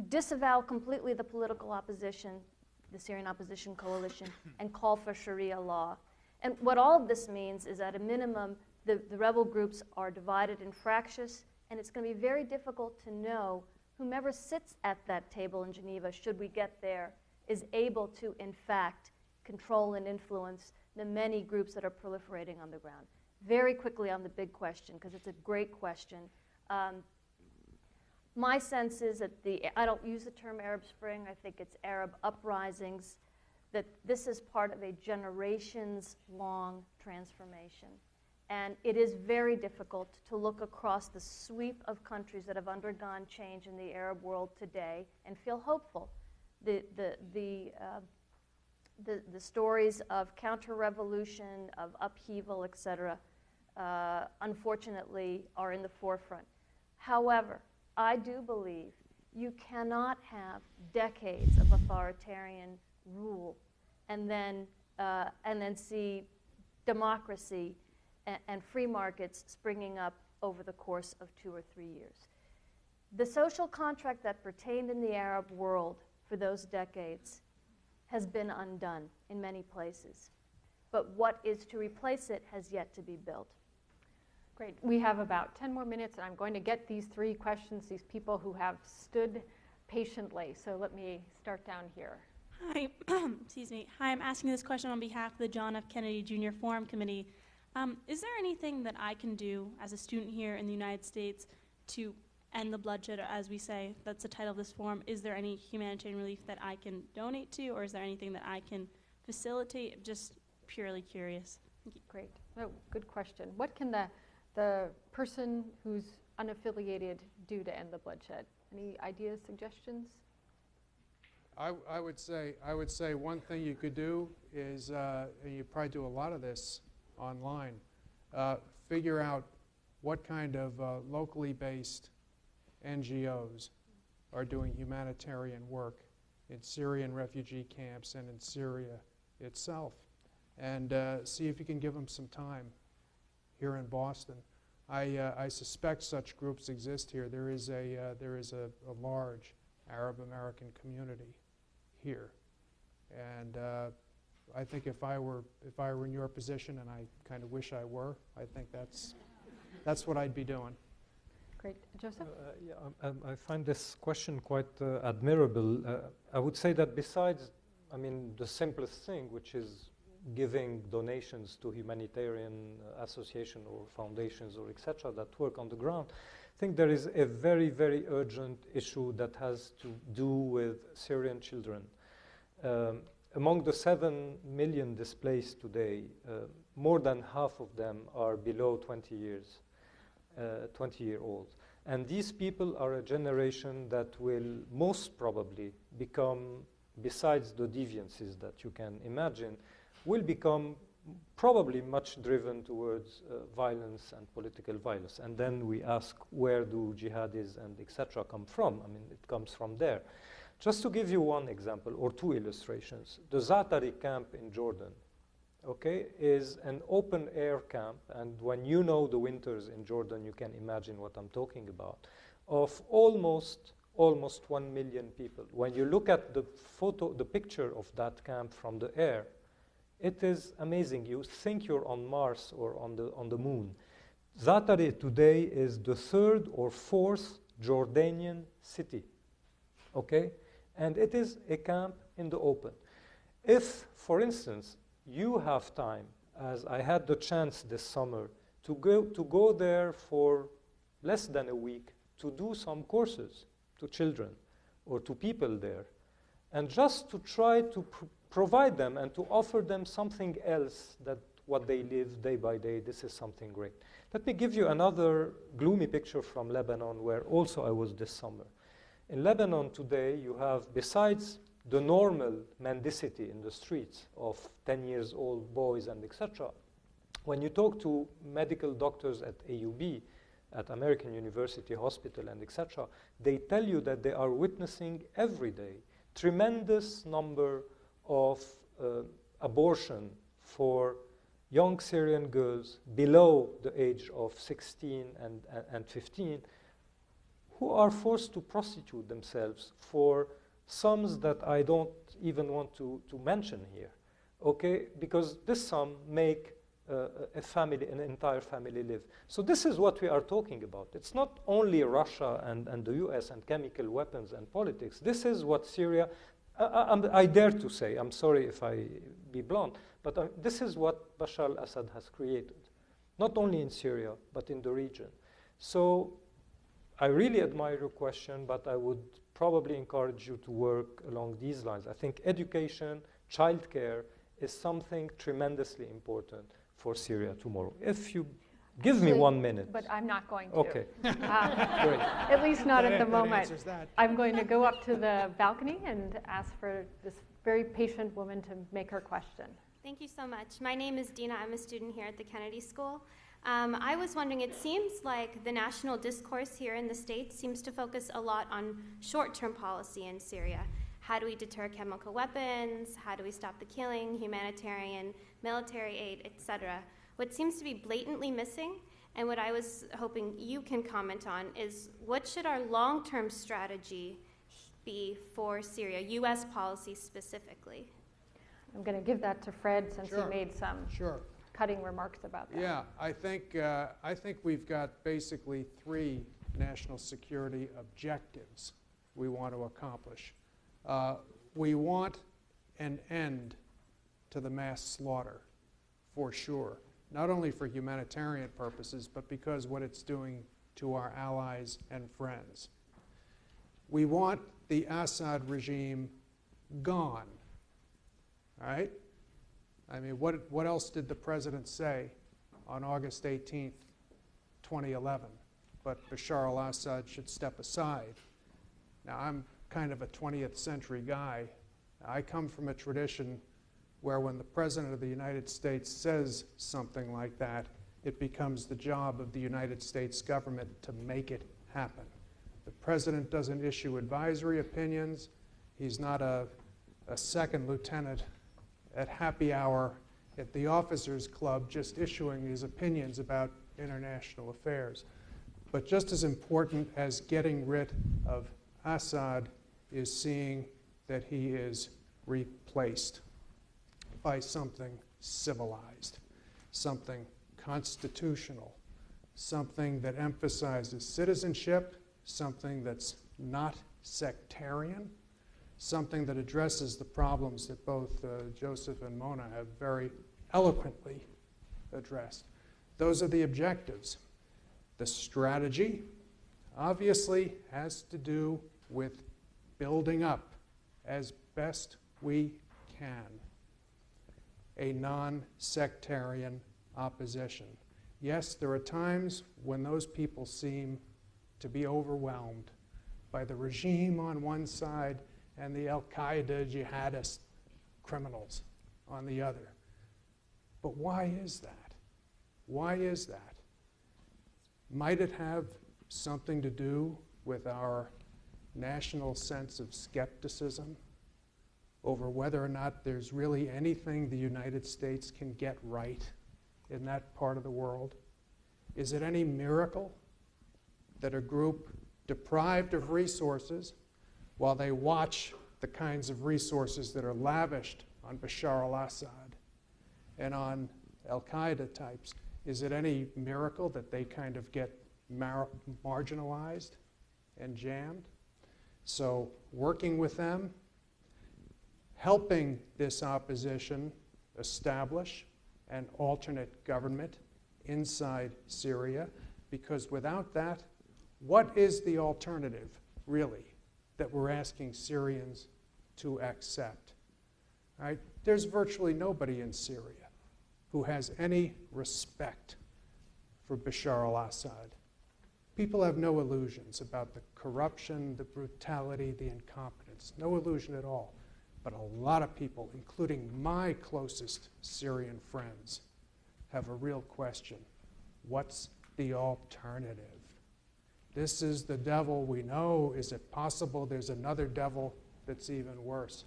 disavow completely the political opposition, the Syrian opposition coalition, and call for Sharia law. And what all of this means is, at a minimum, the rebel groups are divided and fractious, and it's going to be very difficult to know whomever sits at that table in Geneva, should we get there, is able to, in fact, control and influence the many groups that are proliferating on the ground. Very quickly on the big question, because it's a great question. My sense is that I don't use the term Arab Spring, I think it's Arab uprisings, that this is part of a generations-long transformation. And it is very difficult to look across the sweep of countries that have undergone change in the Arab world today and feel hopeful. The stories of counter-revolution, of upheaval, et cetera, unfortunately are in the forefront. However, I do believe you cannot have decades of authoritarian rule and then see democracy and free markets springing up over the course of 2 or 3 years. The social contract that pertained in the Arab world for those decades has been undone in many places. But what is to replace it has yet to be built. Great. We have about 10 more minutes, and I'm going to get these 3 questions, these people who have stood patiently. So let me start down here. Hi, excuse me. Hi, I'm asking this question on behalf of the John F. Kennedy Jr. Forum Committee. Is there anything that I can do as a student here in the United States to end the bloodshed, or as we say, that's the title of this forum? Is there any humanitarian relief that I can donate to, or is there anything that I can facilitate? I'm just purely curious. Great. Oh, good question. What can the person who's unaffiliated do to end the bloodshed? Any ideas, suggestions? I would say one thing you could do is, and you probably do a lot of this online, figure out what kind of locally based NGOs are doing humanitarian work in Syrian refugee camps and in Syria itself, and see if you can give them some time here in Boston. I suspect such groups exist here. There is a large Arab American community here, and I think if I were in your position, and I kind of wish I were, I think that's what I'd be doing. Great. Joseph? I find this question quite admirable. I would say that besides, the simplest thing, which is giving donations to humanitarian associations or foundations or etc. that work on the ground, I think there is a very, very urgent issue that has to do with Syrian children. Among the 7 million displaced today, more than half of them are below 20 years, 20-year-olds. And these people are a generation that will most probably become, besides the deviances that you can imagine, will become probably much driven towards violence and political violence. And then we ask, where do jihadis and etc. come from? It comes from there. Just to give you one example or 2 illustrations, the Zaatari camp in Jordan, is an open-air camp, and when you know the winters in Jordan, you can imagine what I'm talking about, of almost 1 million people. When you look at the picture of that camp from the air, it is amazing. You think you're on Mars or on the moon. Zaatari today is the 3rd or 4th Jordanian city, and it is a camp in the open. If, for instance, you have time, as I had the chance this summer, to go there for less than a week to do some courses to children or to people there, and just to try to provide them and to offer them something else that what they live day by day, this is something great. Let me give you another gloomy picture from Lebanon, where also I was this summer. In Lebanon today, you have, besides the normal mendicity in the streets of 10-year-old boys and etc., when you talk to medical doctors at AUB, at American University Hospital and etc., they tell you that they are witnessing every day tremendous number of abortion for young Syrian girls below the age of 16 and 15 who are forced to prostitute themselves for sums that I don't even want to mention here, okay? Because this sum make a family, an entire family live. So this is what we are talking about. It's not only Russia and the US and chemical weapons and politics. This is what Syria, I dare to say, I'm sorry if I be blunt, but this is what Bashar al-Assad has created, not only in Syria, but in the region. So I really admire your question, but I would probably encourage you to work along these lines. I think education, childcare is something tremendously important for Syria tomorrow. If you give me 1 minute. But I'm not going to. Okay. Great. At least not at the That moment. answers that. I'm going to go up to the balcony and ask for this very patient woman to make her question. Thank you so much. My name is Dina. I'm a student here at the Kennedy School. I was wondering, it seems like the national discourse here in the States seems to focus a lot on short-term policy in Syria. How do we deter chemical weapons? How do we stop the killing, humanitarian, military aid, etc.? What seems to be blatantly missing, and what I was hoping you can comment on, is what should our long-term strategy be for Syria, U.S. policy specifically? I'm going to give that to Fred since Sure. he made some Sure. cutting remarks about that. Yeah, I think we've got basically 3 national security objectives we want to accomplish. We want an end to the mass slaughter, for sure, not only for humanitarian purposes, but because what it's doing to our allies and friends. We want the Assad regime gone, all right? I mean, what else did the president say on August 18th, 2011? But Bashar al-Assad should step aside. Now, I'm kind of a 20th century guy. I come from a tradition where when the President of the United States says something like that, it becomes the job of the United States government to make it happen. The President doesn't issue advisory opinions. He's not a second lieutenant at happy hour at the officers' club just issuing his opinions about international affairs. But just as important as getting rid of Assad is seeing that he is replaced by something civilized, something constitutional, something that emphasizes citizenship, something that's not sectarian, something that addresses the problems that both Joseph and Mona have very eloquently addressed. Those are the objectives. The strategy obviously has to do with building up as best we can a non-sectarian opposition. Yes, there are times when those people seem to be overwhelmed by the regime on one side and the al-Qaeda jihadist criminals on the other. But why is that? Why is that? Might it have something to do with our national sense of skepticism over whether or not there's really anything the United States can get right in that part of the world? Is it any miracle that a group deprived of resources while they watch the kinds of resources that are lavished on Bashar al-Assad and on al-Qaeda types, is it any miracle that they kind of get marginalized and jammed? So working with them, helping this opposition establish an alternate government inside Syria, because without that, what is the alternative, really, that we're asking Syrians to accept? Right? There's virtually nobody in Syria who has any respect for Bashar al-Assad. People have no illusions about the corruption, the brutality, the incompetence. No illusion at all. But a lot of people, including my closest Syrian friends, have a real question. What's the alternative? This is the devil we know. Is it possible there's another devil that's even worse?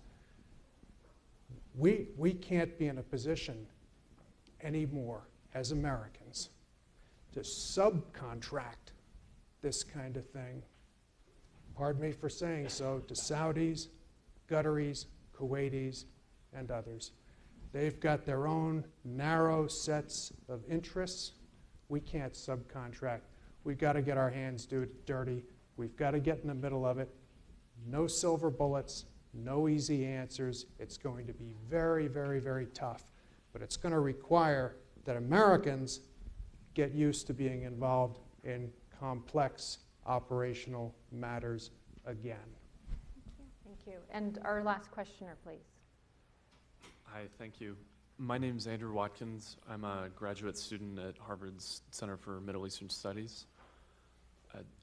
We can't be in a position anymore as Americans to subcontract this kind of thing, pardon me for saying so, to Saudis, Qataris, Kuwaitis, and others. They've got their own narrow sets of interests. We can't subcontract. We've got to get our hands dirty. We've got to get in the middle of it. No silver bullets, no easy answers. It's going to be very, very, very tough. But it's going to require that Americans get used to being involved in complex operational matters again. Thank you. And our last questioner, please. Hi, thank you. My name is Andrew Watkins. I'm a graduate student at Harvard's Center for Middle Eastern Studies.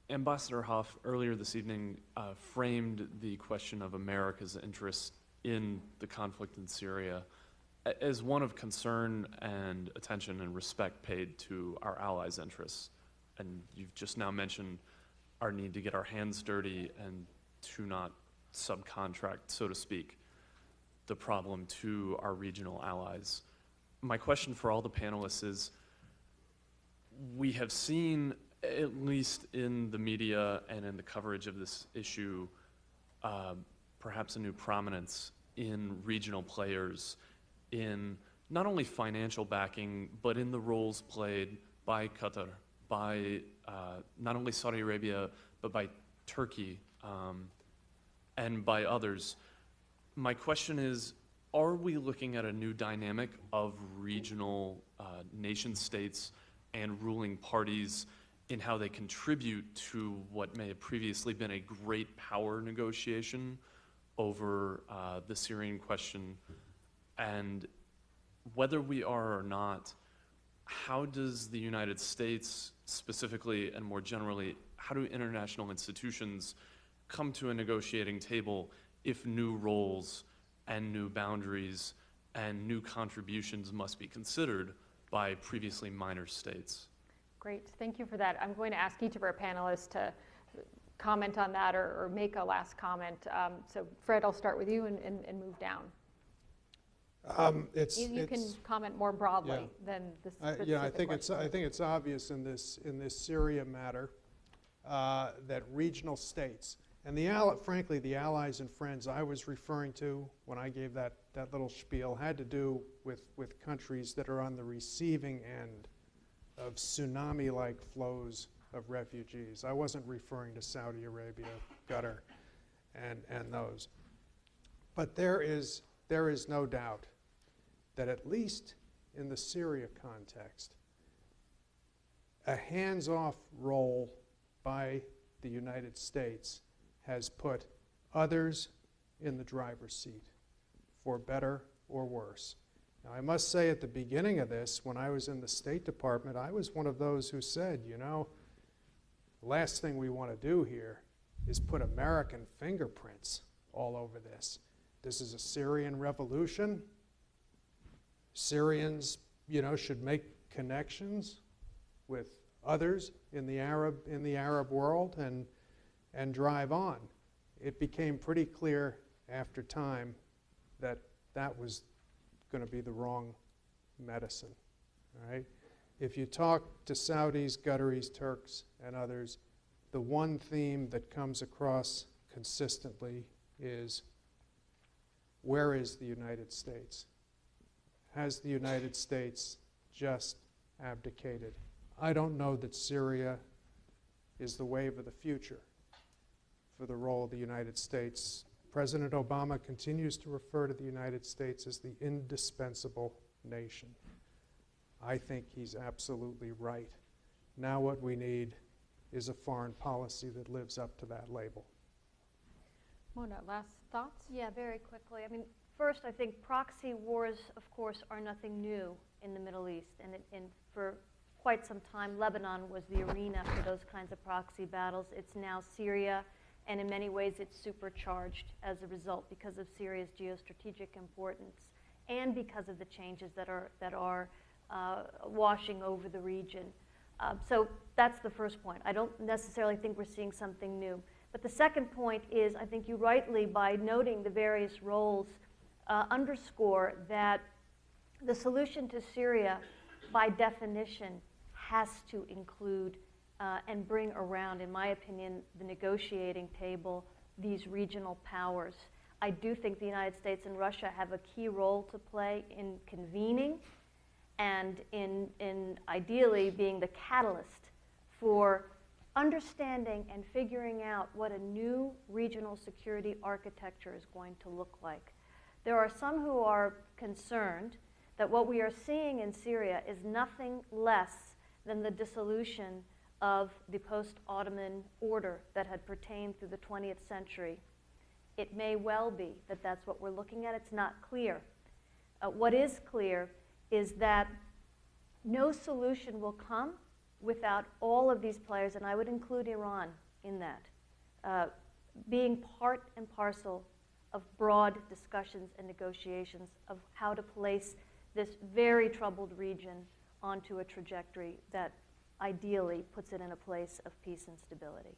Ambassador Hof earlier this evening framed the question of America's interest in the conflict in Syria as one of concern and attention and respect paid to our allies' interests. And you've just now mentioned our need to get our hands dirty and to not subcontract, so to speak, the problem to our regional allies. My question for all the panelists is, we have seen, at least in the media and in the coverage of this issue, perhaps a new prominence in regional players in not only financial backing, but in the roles played by Qatar, by not only Saudi Arabia, but by Turkey and by others. My question is, are we looking at a new dynamic of regional nation states and ruling parties in how they contribute to what may have previously been a great power negotiation over the Syrian question? And whether we are or not, how does the United States specifically and more generally, how do international institutions come to a negotiating table if new roles and new boundaries and new contributions must be considered by previously minor states? Great, thank you for that. I'm going to ask each of our panelists to comment on that or make a last comment. So Fred, I'll start with you and move down. You can comment more broadly than the specific yeah, I think question. it's obvious in this Syria matter that regional states and frankly the allies and friends I was referring to when I gave that little spiel had to do with countries that are on the receiving end of tsunami-like flows of refugees. I wasn't referring to Saudi Arabia, Qatar, and those. But there is no doubt that at least in the Syria context, a hands-off role by the United States has put others in the driver's seat, for better or worse. Now, I must say at the beginning of this, when I was in the State Department, I was one of those who said, you know, the last thing we want to do here is put American fingerprints all over this. This is a Syrian revolution. Syrians, you know, should make connections with others in the Arab world and drive on. It became pretty clear after time that that was going to be the wrong medicine. All right? If you talk to Saudis, Qataris, Turks, and others, the one theme that comes across consistently is, where is the United States? Has the United States just abdicated? I don't know that Syria is the wave of the future for the role of the United States. President Obama continues to refer to the United States as the indispensable nation. I think he's absolutely right. Now what we need is a foreign policy that lives up to that label. Mona, last thoughts? Yeah, very quickly. I mean, first, I think proxy wars, of course, are nothing new in the Middle East. And for quite some time, Lebanon was the arena for those kinds of proxy battles. It's now Syria, and in many ways it's supercharged as a result because of Syria's geostrategic importance and because of the changes that are washing over the region. So that's the first point. I don't necessarily think we're seeing something new. But the second point is, I think you rightly, by noting the various roles, underscore that the solution to Syria, by definition, has to include and bring around, in my opinion, the negotiating table, these regional powers. I do think the United States and Russia have a key role to play in convening and in ideally being the catalyst for understanding and figuring out what a new regional security architecture is going to look like. There are some who are concerned that what we are seeing in Syria is nothing less than the dissolution of the post-Ottoman order that had pertained through the 20th century. It may well be that that's what we're looking at. It's not clear. What is clear is that no solution will come without all of these players, and I would include Iran in that, being part and parcel of broad discussions and negotiations of how to place this very troubled region onto a trajectory that ideally puts it in a place of peace and stability.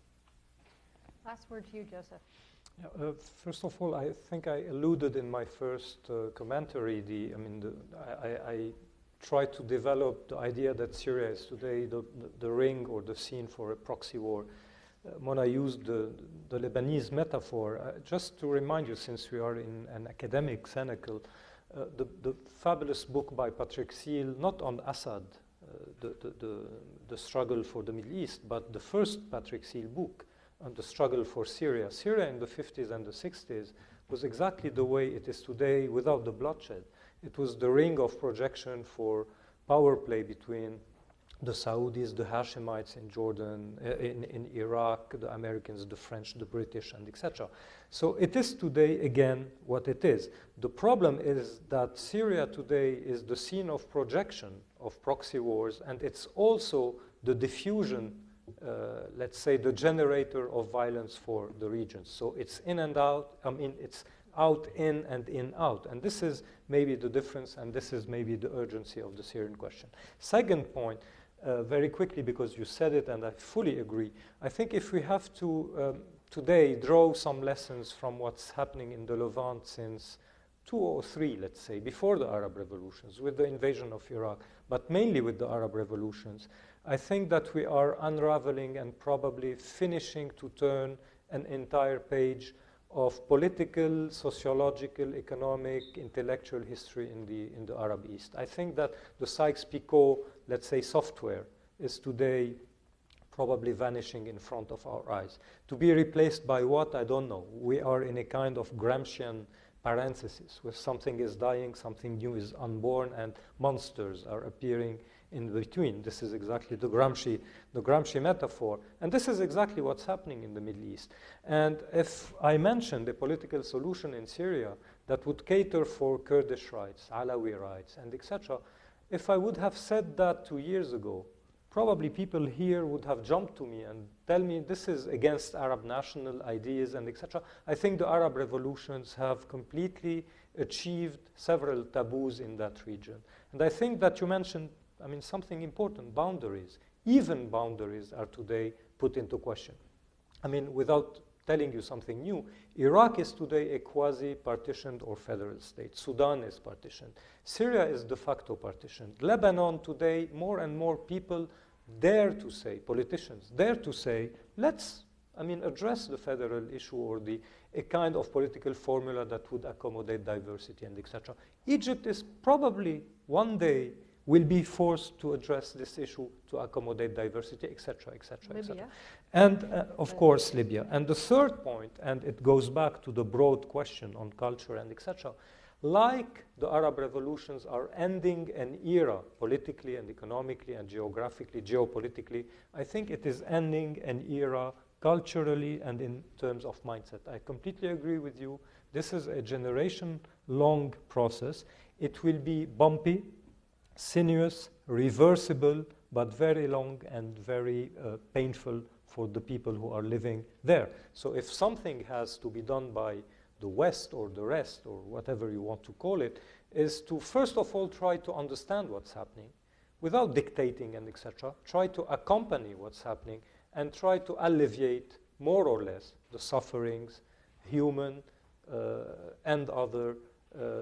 Last word to you, Joseph. Yeah, first of all, I think I alluded in my first commentary. I tried to develop the idea that Syria is today the ring or the scene for a proxy war. Mona used the Lebanese metaphor. Just to remind you, since we are in an academic cenacle, the fabulous book by Patrick Seal, not on Assad, the struggle for the Middle East, but the first Patrick Seal book on the struggle for Syria. Syria in the 50s and the 60s was exactly the way it is today without the bloodshed. It was the ring of projection for power play between the Saudis, the Hashemites in Jordan, in Iraq, the Americans, the French, the British, and etc. So it is today, again, what it is. The problem is that Syria today is the scene of projection of proxy wars, and it's also the diffusion, let's say, the generator of violence for the region. So it's in and out, it's out, in, and in, out. And this is maybe the difference, and this is maybe the urgency of the Syrian question. Second point, very quickly, because you said it, and I fully agree. I think if we have to today draw some lessons from what's happening in the Levant since 2003, let's say, before the Arab revolutions, with the invasion of Iraq, but mainly with the Arab revolutions, I think that we are unraveling and probably finishing to turn an entire page of political, sociological, economic, intellectual history in the Arab East. I think that the Sykes-Picot, let's say, software is today probably vanishing in front of our eyes. To be replaced by what, I don't know. We are in a kind of Gramscian parenthesis, where something is dying, something new is unborn, and monsters are appearing in between. This is exactly the Gramsci metaphor. And this is exactly what's happening in the Middle East. And if I mentioned a political solution in Syria that would cater for Kurdish rights, Alawi rights, and etc., if I would have said that 2 years ago, probably people here would have jumped to me and tell me this is against Arab national ideas and etc. I think the Arab revolutions have completely achieved several taboos in that region. And I think that you mentioned, something important, boundaries. Even boundaries are today put into question. Without telling you something new, Iraq is today a quasi-partitioned or federal state. Sudan is partitioned. Syria is de facto partitioned. Lebanon today, more and more people dare to say, politicians dare to say, let's address the federal issue or a kind of political formula that would accommodate diversity and etc. Egypt is probably one day will be forced to address this issue to accommodate diversity, etc., etc., etc. And of course, Libya. And the third point, and it goes back to the broad question on culture and etc., like the Arab revolutions are ending an era politically and economically and geographically, geopolitically, I think it is ending an era culturally and in terms of mindset. I completely agree with you. This is a generation-long process. It will be bumpy, sinuous, reversible, but very long and very painful for the people who are living there. So if something has to be done by the West or the rest or whatever you want to call it, is to first of all try to understand what's happening. without dictating and etc., try to accompany what's happening and try to alleviate more or less the sufferings, human and other,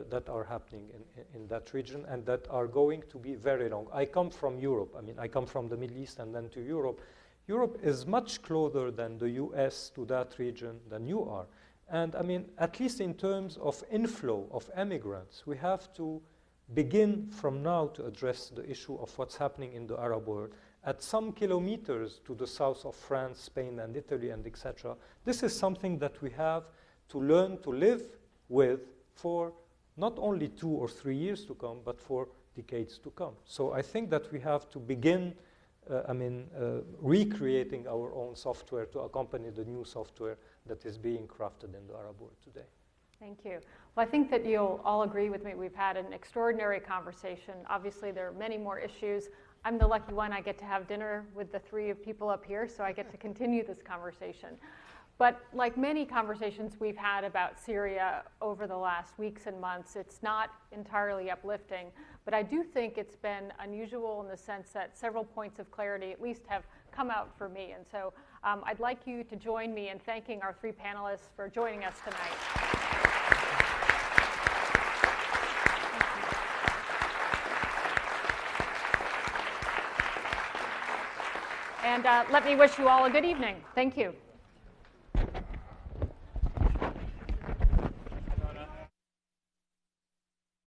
that are happening in that region and that are going to be very long. I come from Europe. I mean, I come from the Middle East and then to Europe. Europe is much closer than the US to that region than you are. And I mean, at least in terms of inflow of immigrants, we have to begin from now to address the issue of what's happening in the Arab world. At some kilometers to the south of France, Spain, and Italy, and etc., this is something that we have to learn to live with for not only 2 or 3 years to come, but for decades to come. So I think that we have to begin, recreating our own software to accompany the new software that is being crafted in the Arab world today. Thank you. Well, I think that you'll all agree with me. We've had an extraordinary conversation. Obviously, there are many more issues. I'm the lucky one. I get to have dinner with the 3 people up here, so I get to continue this conversation. But like many conversations we've had about Syria over the last weeks and months, it's not entirely uplifting. But I do think it's been unusual in the sense that several points of clarity at least have come out for me. And so I'd like you to join me in thanking our 3 panelists for joining us tonight. And let me wish you all a good evening. Thank you.